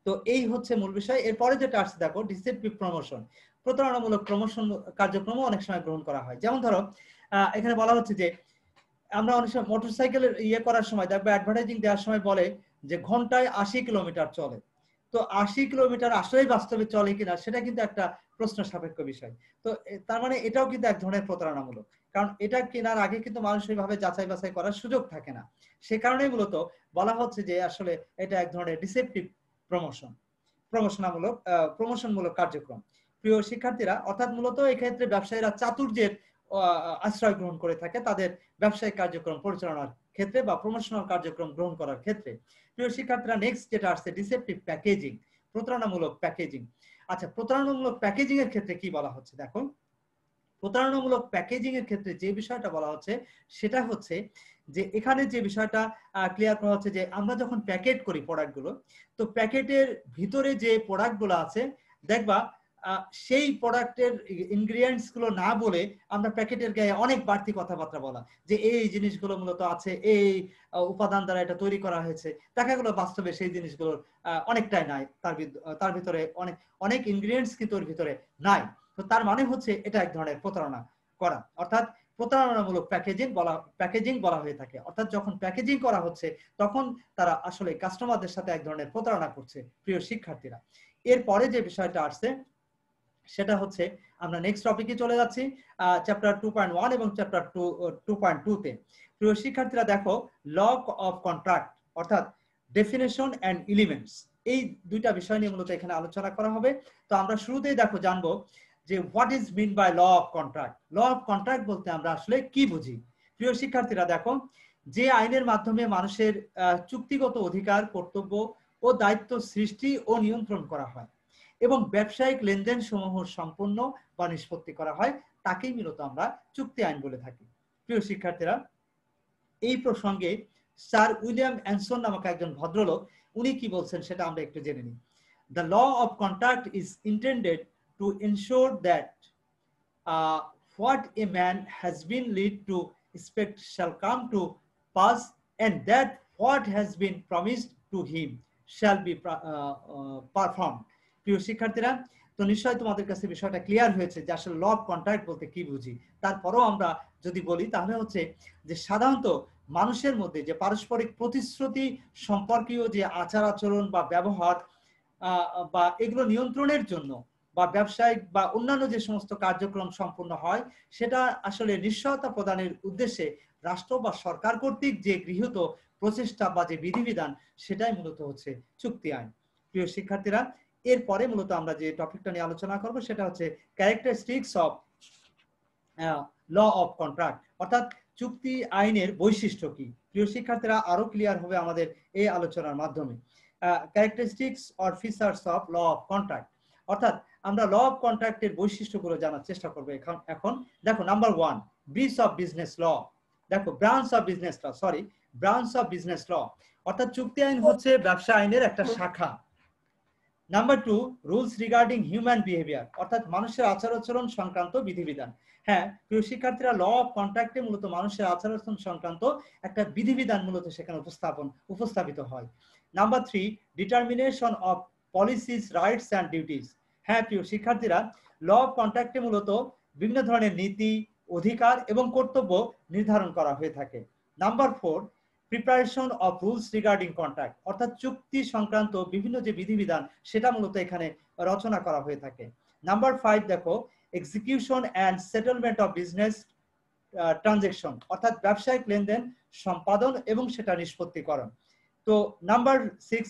তো এই হচ্ছে মূল বিষয়। এরপরে যেটা আসছে দেখো, ডিসেপটিভ প্রমোশন। প্রতারণামূলক প্রমোশন কার্যক্রম অনেক সময় গ্রহণ করা হয়। যেমন ধরো এখানে বলা হচ্ছে যে আমরা অনেক সময় মোটরসাইকেলের করার সময় দেখবে অ্যাডভার্টাইজিং দেওয়ার সময় বলে যে ঘন্টায় 80 কিলোমিটার চলে। তো 80 কিলোমিটার আসলেই বাস্তবে চলে কিনা সেটা কিন্তু একটা প্রশ্ন সাপেক্ষ বিষয়। তো তার মানে এটাও কিন্তু এক ধরনের প্রতারণামূলক, কারণ এটা কেনার আগে কিন্তু মানুষ ওইভাবে যাচাই বাছাই করার সুযোগ থাকে না। সে কারণেই মূলত বলা হচ্ছে যে আসলে এটা এক ধরনের ডিসেপটিভ প্রমোশনমূলক কার্যক্রম। প্রিয় শিক্ষার্থীরা, অর্থাৎ মূলত এক্ষেত্রে ব্যবসায়ীরা চাতুর্যের আশ্রয় গ্রহণ করে থাকে তাদের ব্যবসায়িক কার্যক্রম পরিচালনার ক্ষেত্রে বা প্রমোশনাল কার্যক্রম গ্রহণ করার ক্ষেত্রে। প্রিয় শিক্ষার্থীরা, নেক্সট যেটা আসছে ডিসেপটিভ প্যাকেজিং, প্রতারণামূলক প্যাকেজিং। আচ্ছা, প্রতারণামূলক প্যাকেজিং এর ক্ষেত্রে কি বলা হচ্ছে? দেখো, প্রতারণামূলক প্যাকেজিং এর ক্ষেত্রে যে বিষয়টা বলা হচ্ছে সেটা হচ্ছে যে এখানে যে বিষয়টা ক্লিয়ার করা হচ্ছে যে আমরা যখন প্যাকেট করি প্রোডাক্টগুলো, তো প্যাকেটের ভিতরে যে প্রোডাক্টগুলো আছে দেখবা সেই প্রোডাক্টের ইনগ্রিডিয়েন্টস গুলো না বলে আমরা প্যাকেটের গায়ে অনেক বাড়তি কথাবার্তা বলা যে এই জিনিসগুলো মূলত আছে, এই উপাদান দ্বারা এটা তৈরি করা হয়েছে। দেখা গেলো বাস্তবে সেই জিনিসগুলোর অনেকটাই নাই, তার ভিতরে অনেক ইনগ্রিডিয়েন্টস কিন্তু ওর ভিতরে নাই। তো তার মানে হচ্ছে এটা এক ধরনের প্রতারণা করা, অর্থাৎ প্রতারণামূলক প্যাকেজিং বলা হয়ে থাকে। অর্থাৎ যখন প্যাকেজিং করা হচ্ছে তখন তারা আসলে কাস্টমারদের সাথে এক ধরনের প্রতারণা করছে প্রিয় শিক্ষার্থীরা। এরপরে যে বিষয়টা আসছে সেটা হচ্ছে আমরা নেক্সট টপিকে চলে যাচ্ছি, চ্যাপ্টার 2.1 এবং চ্যাপ্টার 2.2 তে। প্রিয় শিক্ষার্থীরা দেখো, ল অফ কন্ট্রাক্ট অর্থাৎ ডেফিনেশন এন্ড এলিমেন্টস, এই দুইটা বিষয় নিয়ে মূলত এখানে আলোচনা করা হবে। তো আমরা শুরুতেই দেখো জানবো যে what is mean by law of contract. Law of contract বলতে আমরা আসলে কি বুঝি? প্রিয় শিক্ষার্থীরা দেখো, যে আইনের মাধ্যমে মানুষের চুক্তিগত অধিকার, কর্তব্য ও দায়িত্ব সৃষ্টি ও নিয়ন্ত্রণ করা হয় এবং ব্যবসায়িক লেনদেন সমূহ সম্পন্ন বা নিষ্পত্তি করা হয়, তাকেই মূলত আমরা চুক্তি আইন বলে থাকি। প্রিয় শিক্ষার্থীরা, এই প্রসঙ্গে স্যার উইলিয়াম অ্যানসন নামক একজন ভদ্রলোক উনি কি বলছেন সেটা আমরা একটু জেনে নিই। The law of contract is intended to ensure that what a man has been led to expect shall come to pass, and that what has been promised to him shall be performed. প্রিয় শিক্ষার্থীরা, তো নিশ্চয়ই তোমাদের কাছে বিষয়টা ক্লিয়ার হয়েছে যে আসলে ল অফ কন্ট্রাক্ট বলতে কি বুঝি। তারপরেও আমরা যদি বলি তাহলে হচ্ছে যে সাধারণত মানুষের মধ্যে যে পারস্পরিক প্রতিশ্রুতি সম্পর্কীয় যে আচার আচরণ বা ব্যবহার বা এগুলো নিয়ন্ত্রণের জন্য বা ব্যবসায়িক বা অন্যান্য যে সমস্ত কার্যক্রম সম্পন্ন হয় সেটা আসলে নিশ্চয়তা প্রদানের উদ্দেশ্যে রাষ্ট্র বা সরকার কর্তৃক যে গৃহীত প্রচেষ্টা বা যে বিধিবিধান সেটাই মূলত হচ্ছে চুক্তি আইন। প্রিয় শিক্ষার্থীরা, এরপরে মূলত আমরা যে টপিকটা নিয়ে আলোচনা করব সেটা হচ্ছে characteristics of law of contract, অর্থাৎ চুক্তি আইনের বৈশিষ্ট্য কি। প্রিয় শিক্ষার্থীরা, আরো ক্লিয়ার হবে আমাদের এই আলোচনার মাধ্যমে। Characteristics or features of law of contract, অর্থাৎ আমরা ল অফ কন্ট্রাক্টের বৈশিষ্ট্যগুলো জানার চেষ্টা করবো। এখন দেখো, number 1, breach of business law. দেখো, ব্রাঞ্চ অফ বিজনেস ল, অর্থাৎ চুক্তি আইন হচ্ছে ব্যবসা আইনের একটা শাখা। Number 2, rules regarding human behaviour, অর্থাৎ মানুষের আচার আচরণ সংক্রান্ত বিধিবিধান। হ্যাঁ প্রিয় শিক্ষার্থীরা, ল অফ কন্ট্রাক্টে মূলত মানুষের আচার আচরণ সংক্রান্ত একটা বিধিবিধান মূলত সেখানে উপস্থাপিত হয়। Number 3, determination of policies, rights and duties. হ্যাঁ প্রিয় শিক্ষার্থীরা, ল অফ কন্ট্রাক্টে মূলত বিভিন্ন ধরনের নীতি, অধিকার এবং কর্তব্য নির্ধারণ করা হয়ে থাকে। Number 4, preparation of rules regarding contract, অর্থাৎ চুক্তি সংক্রান্ত বিভিন্ন যে বিধিবিধান সেটা মূলত এখানে রচনা করা হয়ে থাকে। নাম্বার 5, দেখো, execution and settlement of business transaction, অর্থাৎ ব্যবসায়িক লেনদেন সম্পাদন এবং সেটা নিষ্পত্তিকরণ। তো নাম্বার 6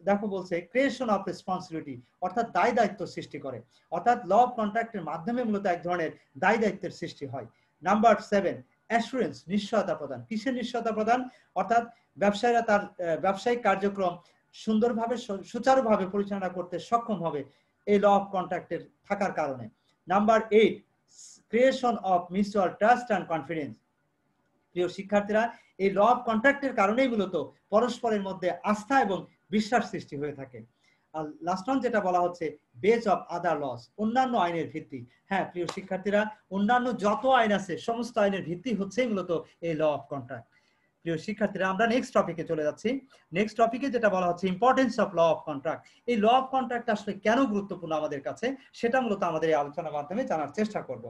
দেখো বলছে ক্রিয়েশন অফ রেসপন্সিবিলিটি, অর্থাৎ দায় দায়িত্ব সৃষ্টি করে, অর্থাৎ ল অফ কন্ট্রাক্টের মাধ্যমে মূলত এক ধরনের দায় দায়িত্বের সৃষ্টি হয়। নাম্বার 7, অ্যাসুরেন্স, নিশ্চয়তা প্রদান। কিসের নিশ্চয়তা প্রদান? অর্থাৎ ব্যবসায়ীরা তার ব্যবসায়িক কার্যক্রম সুন্দরভাবে সুচারুভাবে পরিচালনা করতে সক্ষম হবে এই ল অফ কন্ট্রাক্টের থাকার কারণে। Number 8, creation of mutual trust and confidence. প্রিয় শিক্ষার্থীরা, এই ল অফ কন্ট্রাক্টের কারণেই মূলত পরস্পরের মধ্যে আস্থা এবং বিশ্বাস সৃষ্টি হয়ে থাকে। আর লাস্ট অন যেটা বলা হচ্ছে বেস অফ আদার লস, অন্যান্য আইনের ভিত্তি। হ্যাঁ প্রিয় শিক্ষার্থীরা, অন্যান্য যত আইন আছে সমস্ত আইনের ভিত্তি হচ্ছেই মূলত এই ল অফ কন্ট্রাক্ট। প্রিয় শিক্ষার্থীরা, আমরা নেক্সট টপিকে চলে যাচ্ছি। নেক্সট টপিকে যেটা বলা হচ্ছে importance of law of contract. এই ল অফ কন্ট্রাক্ট আসলে কেন গুরুত্বপূর্ণ আমাদের কাছে সেটা মূলত আমাদের এই আলোচনার মাধ্যমে জানার চেষ্টা করব।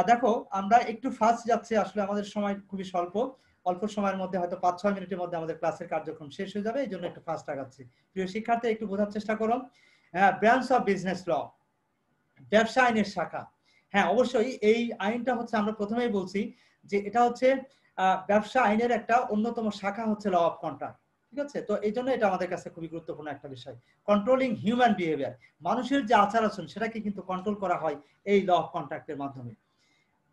দেখো, আমরা একটু ফাস্ট যাচ্ছি, আসলে আমাদের সময় খুবই স্বল্প, অল্প সময়ের মধ্যে হয়তো 5-6 মিনিটের মধ্যে আমাদের ক্লাসের কার্যক্রম শেষ হয়ে যাবে, এই জন্য একটু ফাস্ট আগাচ্ছি। প্রিয় শিক্ষার্থী, একটু বোঝার চেষ্টা করো। ব্রাঞ্চ অফ বিজনেস ল, ব্যবসা আইনের শাখা। হ্যাঁ অবশ্যই এই আইনটা হচ্ছে, আমরা প্রথমেই বলছি যে এটা হচ্ছে ব্যবসা আইনের একটা অন্যতম শাখা হচ্ছে ল অফ কন্ট্রাক্ট। ঠিক আছে, তো এই জন্য এটা আমাদের কাছে খুবই গুরুত্বপূর্ণ একটা বিষয়। কন্ট্রোলিং হিউম্যান বিহেভিয়ার, মানুষের যে আচার আচরণ সেটাকে কিন্তু কন্ট্রোল করা হয় এই ল অফ কন্ট্রাক্টের মাধ্যমে।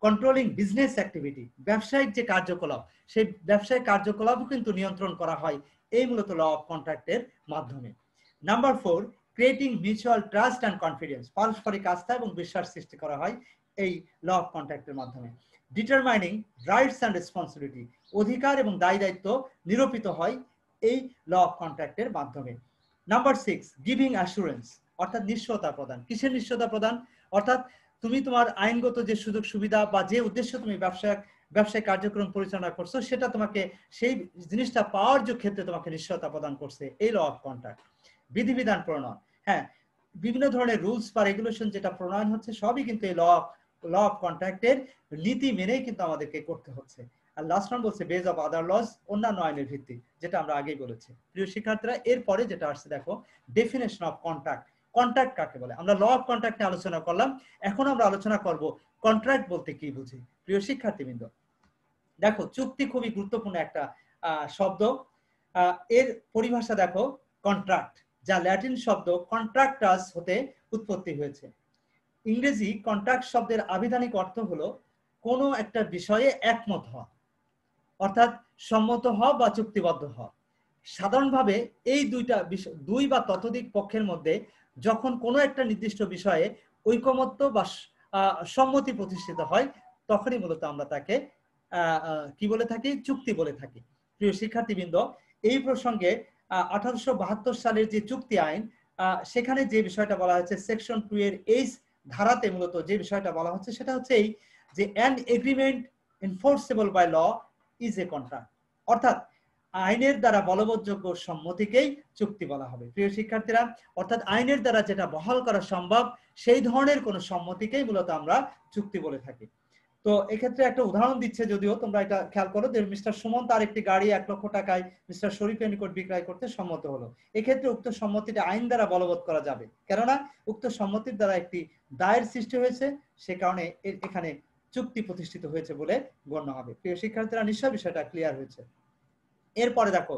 কন্ট্রোলিং বিজনেস অ্যাক্টিভিটি, ব্যবসায়িক যে কার্যকলাপ সেই ব্যবসায়িক কার্যকলাপও কিন্তু নিয়ন্ত্রণ করা হয় এই মূলত ল অফ কন্ট্রাক্টের মাধ্যমে। Number 4, creating mutual trust and confidence, পারস্পরিক আস্থা এবং বিশ্বাস সৃষ্টি করা হয় এই ল অফ কন্ট্রাক্টের মাধ্যমে। ডিটারমাইনিং রাইটস অ্যান্ড রেসপন্সিবিলিটি, অধিকার এবং দায় দায়িত্ব নিরূপিত হয় এই ল অফ কন্ট্রাক্টের মাধ্যমে। নাম্বার 6, গিভিং অ্যাসুরেন্স, অর্থাৎ নিশ্চয়তা প্রদান। কিসের নিশ্চয়তা প্রদান? অর্থাৎ তুমি তোমার আইনগত যে সুযোগ সুবিধা বা যে উদ্দেশ্যে তুমি ব্যবসায়িক কার্যক্রম পরিচালনা করছো সেটা তোমাকে সেই জিনিসটা পাওয়ার যে ক্ষেত্রে তোমাকে নিশ্চয়তা প্রদান করছে এই ল অফ কন্ট্রাক্ট। বিধিবিধান প্রণয়ন, হ্যাঁ বিভিন্ন ধরনের রুলস বা রেগুলেশন যেটা প্রণয়ন হচ্ছে সবই কিন্তু এই ল অফ ল অফ কন্ট্রাক্টের নীতি মেনেই কিন্তু আমাদেরকে করতে হচ্ছে। আর লাস্ট ওয়ান বলছে বেজ অফ আদার লজ, অন্যান্য আইনের ভিত্তি, যেটা আমরা আগেই বলেছি। প্রিয় শিক্ষার্থীরা, এরপরে যেটা আসছে দেখো ডেফিনেশন অফ কন্ট্রাক্ট। কন্ট্রাক্ট কাকে বলে? আমরা ল অফ কন্ট্রাক্ট নিয়ে আলোচনা করলাম, এখন আমরা আলোচনা করব কন্ট্রাক্ট বলতে কি বুঝি। প্রিয় শিক্ষার্থীবৃন্দ, দেখো চুক্তি খুবই গুরুত্বপূর্ণ একটা শব্দ। এর পরিভাষা দেখো কন্ট্রাক্ট, যা ল্যাটিন শব্দ কন্ট্রাক্টাস হতে উৎপত্তি হয়েছে। ইংরেজি কন্ট্রাক্ট শব্দের আবিধানিক অর্থ হলো কোনো একটা বিষয়ে একমত হওয়া, অর্থাৎ সম্মত হওয়া বা চুক্তিবদ্ধ হওয়া। সাধারণভাবে এই দুই বা ততোধিক পক্ষের মধ্যে যখন কোনো একটা নির্দিষ্ট বিষয়ে ঐকমত্য বা সম্মতি প্রতিষ্ঠিত হয়, তখনই মূলত আমরা তাকে কি বলে থাকি? চুক্তি বলে থাকি। প্রিয় শিক্ষার্থীবৃন্দ, এই প্রসঙ্গে 1872 সালের যে চুক্তি আইন, সেখানে যে বিষয়টা বলা হয়েছে সেকশন 2 এর এইচ ধারাতে মূলত যে বিষয়টা বলা হচ্ছে সেটা হচ্ছে এই যে an agreement enforceable by law is a contract, অর্থাৎ আইনের দ্বারা বলবৎযোগ্য সম্মতিকেই চুক্তি বলা হবে। প্রিয় শিক্ষার্থীরা, অর্থাৎ আইনের দ্বারা যেটা বহাল করা সম্ভব সেই ধরনের কোন সম্মতিকেই মূলত আমরা চুক্তি বলে থাকি। তো এক্ষেত্রে একটা উদাহরণ দিচ্ছে, যদিও তোমরা এটা খেয়াল করো যে মিস্টার সুমন তার একটি গাড়ি 1 লক্ষ টাকায় মিস্টার শরীফের নিকট বিক্রয় করতে সম্মত হলো। এক্ষেত্রে উক্ত সম্মতিটা আইন দ্বারা বলবৎ করা যাবে, কেননা উক্ত সম্মতির দ্বারা একটি দায়ের সৃষ্টি হয়েছে, সে কারণে এখানে চুক্তি প্রতিষ্ঠিত হয়েছে বলে গণ্য হবে। প্রিয় শিক্ষার্থীরা, নিশ্চয় বিষয়টা ক্লিয়ার হয়েছে। এরপরে দেখো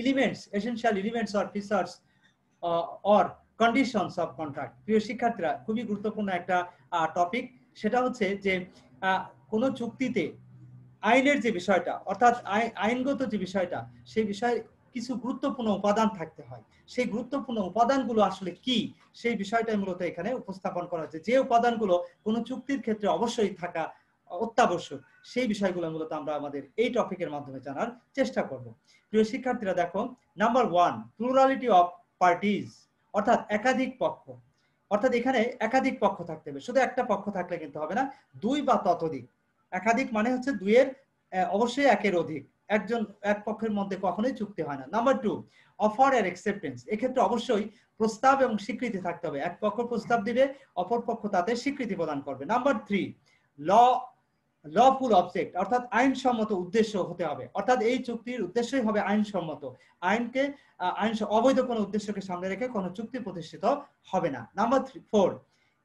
elements, essential elements or features or conditions of contract. প্রিয় শিক্ষার্থীরা, খুবই গুরুত্বপূর্ণ একটা টপিক। সেটা হচ্ছে যে কোন চুক্তিতে আইনের যে বিষয়টা, অর্থাৎ আইনগত যে বিষয়টা, সেই বিষয়ে কিছু গুরুত্বপূর্ণ উপাদান থাকতে হয়। সেই গুরুত্বপূর্ণ উপাদানগুলো আসলে কি, সেই বিষয়টাই মূলত এখানে উপস্থাপন করা হচ্ছে। যে উপাদানগুলো কোন চুক্তির ক্ষেত্রে অবশ্যই থাকা অত্যাবশ্যক, সেই বিষয়গুলো মূলত আমরা আমাদের এই টপিকের মাধ্যমে জানার চেষ্টা করব। প্রিয় শিক্ষার্থীরা, দেখো নাম্বার 1, প্লুরালিটি অফ পার্টিজ, অর্থাৎ একাধিক পক্ষ। অর্থাৎ এখানে একাধিক পক্ষ থাকতে হবে, শুধু একটা পক্ষ থাকলে কিন্তু হবে না, 2 বা ততোধিক। একাধিক মানে হচ্ছে 2 এর অবশ্যই 1 এর অধিক, এক পক্ষের মধ্যে কখনোই চুক্তি হয় না। নাম্বার 2, অফার এর অ্যাকসেপ্টেন্স, এক্ষেত্রে অবশ্যই প্রস্তাব এবং স্বীকৃতি থাকতে হবে। এক পক্ষ প্রস্তাব দিবে, অপর পক্ষ তাতে স্বীকৃতি প্রদান করবে। নাম্বার 3, লফুল অবজেক্ট, অর্থাৎ আইনসম্মত উদ্দেশ্য হতে হবে, অর্থাৎ এই চুক্তির উদ্দেশ্যই হবে আইনসম্মত। অবৈধ কোনো উদ্দেশ্যকে সামনে রেখে কোনো চুক্তি প্রতিষ্ঠিত হবে না। Number 4,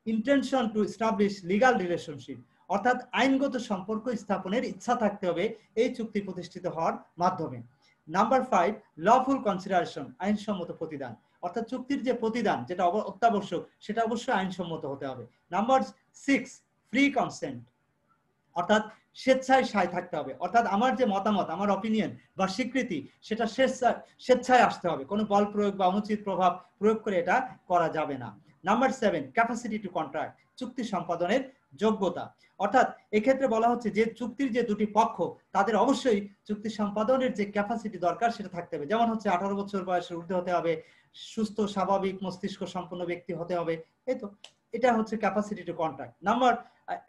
intention to establish legal relationship, অর্থাৎ আইনগত সম্পর্ক স্থাপনের ইচ্ছা থাকতে হবে এই চুক্তি প্রতিষ্ঠিত হওয়ার মাধ্যমে। নাম্বার 5, লফুল কনসিডারেশন, আইনসম্মত প্রতিদান, অর্থাৎ চুক্তির যে প্রতিদান যেটা অত্যাবশ্যক সেটা অবশ্যই আইনসম্মত হতে হবে। নাম্বার 6, ফ্রি কনসেন্ট, অর্থাৎ স্বেচ্ছায় সায় থাকতে হবে, অর্থাৎ আমার যে মতামত, আমার অপিনিয়ন বা স্বীকৃতি, সেটা স্বেচ্ছায় আসতে হবে, কোনো বল প্রয়োগ বা অনুচিত প্রভাব প্রয়োগ করে এটা করা যাবে না। নাম্বার 7, ক্যাপাসিটি টু কন্ট্রাক্ট, চুক্তি সম্পাদনের যোগ্যতা, অর্থাৎ এক্ষেত্রে বলা হচ্ছে যে চুক্তির যে দুটি পক্ষ তাদের অবশ্যই চুক্তি সম্পাদনের যে ক্যাপাসিটি দরকার সেটা থাকতে হবে। যেমন হচ্ছে 18 বছর বয়সের ঊর্ধ্বে হতে হবে, সুস্থ স্বাভাবিক মস্তিষ্ক সম্পন্ন ব্যক্তি হতে হবে, এই তো এটা হচ্ছে ক্যাপাসিটি টু কন্ট্রাক্ট। নাম্বার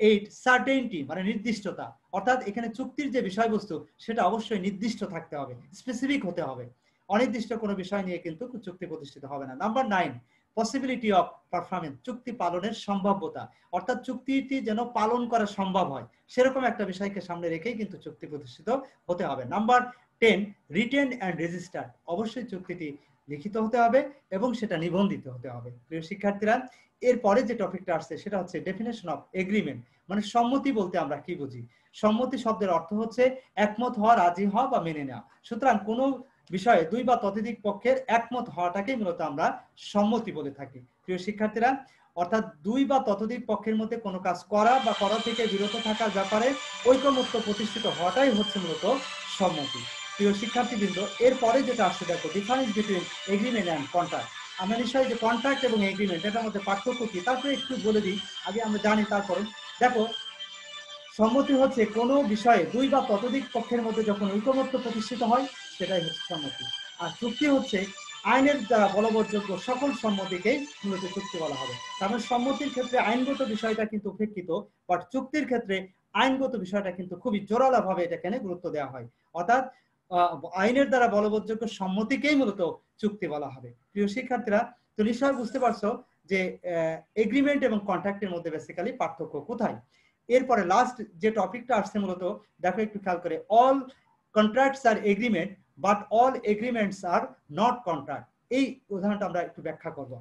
8, সার্টেইনটি, মানে নির্দিষ্টতা, অর্থাৎ এখানে চুক্তির যে বিষয়বস্তু সেটা অবশ্যই নির্দিষ্ট থাকতে হবে, স্পেসিফিক হতে হবে, অনির্দিষ্ট কোনো বিষয় নিয়ে কিন্তু চুক্তি প্রতিষ্ঠিত হবে না। নাম্বার 9, পসিবিলিটি অফ পারফরমেন্স, চুক্তি পালনের সম্ভাব্যতা, অর্থাৎ চুক্তিটি যেন পালন করা সম্ভব হয় সেরকম একটা বিষয়কে সামনে রেখেই কিন্তু চুক্তি প্রতিষ্ঠিত হতে হবে। নাম্বার 10, রিটেন অ্যান্ড রেজিস্টার্ড, অবশ্যই চুক্তিটি লিখিত হতে হবে এবং সেটা নিবন্ধিত হতে হবে। প্রিয় শিক্ষার্থীরা, এরপরে যে টপিকটা আসছে সেটা হচ্ছে ডেফিনেশন অফ এগ্রিমেন্ট, মানে সম্মতি বলতে আমরা কি বুঝি। সম্মতি শব্দের অর্থ হচ্ছে একমত হওয়া, রাজি হওয়া বা মেনে নেওয়া। সুতরাং কোনো বিষয়ে 2 বা ততোধিক পক্ষের একমত হওয়াটাকেই মূলত আমরা সম্মতি বলে থাকি। প্রিয় শিক্ষার্থীরা, অর্থাৎ 2 বা ততোধিক পক্ষের মধ্যে কোনো কাজ করা বা করা থেকে বিরত থাকার ব্যাপারে ঐকমত্য প্রতিষ্ঠিত হওয়াটাই হচ্ছে মূলত সম্মতি। প্রিয় শিক্ষার্থীবৃন্দ, এরপরে যেটা আসছে দেখো difference between agreement and contract. আমরা নিশ্চয়ই যে কন্ট্রাক্ট এবং এগ্রিমেন্ট এটার মধ্যে পার্থক্য কি তারপরে একটু বলে দিই, আগে আমরা জানি তারপরে। দেখো, সম্মতি হচ্ছে কোনো বিষয়ে 2 বা ততোধিক পক্ষের মধ্যে যখন ঐকমত্য প্রতিষ্ঠিত হয় সেটাই হচ্ছে সম্মতি। আর চুক্তি হচ্ছে আইনের দ্বারা বলবৎযোগ্য সকল সম্মতিকেই মূলত চুক্তি বলা হবে। কারণ সম্মতির ক্ষেত্রে আইনগত বিষয়টা কিন্তু উপেক্ষিত, বাট চুক্তির ক্ষেত্রে আইনগত বিষয়টা কিন্তু খুবই জোরালোভাবে এটাকে গুরুত্ব দেওয়া হয়, অর্থাৎ আইনের দ্বারা বলবৎযোগ্য সম্মতিকেই মূলত চুক্তি বলা হবে। প্রিয় শিক্ষার্থীরা, তো নিশ্চয়ই বুঝতে পারছো যে এগ্রিমেন্ট এবং কন্ট্রাক্টের মধ্যে বেসিক্যালি পার্থক্য কোথায়। এরপরে লাস্ট যে টপিকটা আসছে মূলত দেখো একটু খেয়াল করে, all contracts are agreement but all agreements are not contract. এই উদাহরণটা আমরা একটু ব্যাখ্যা করব।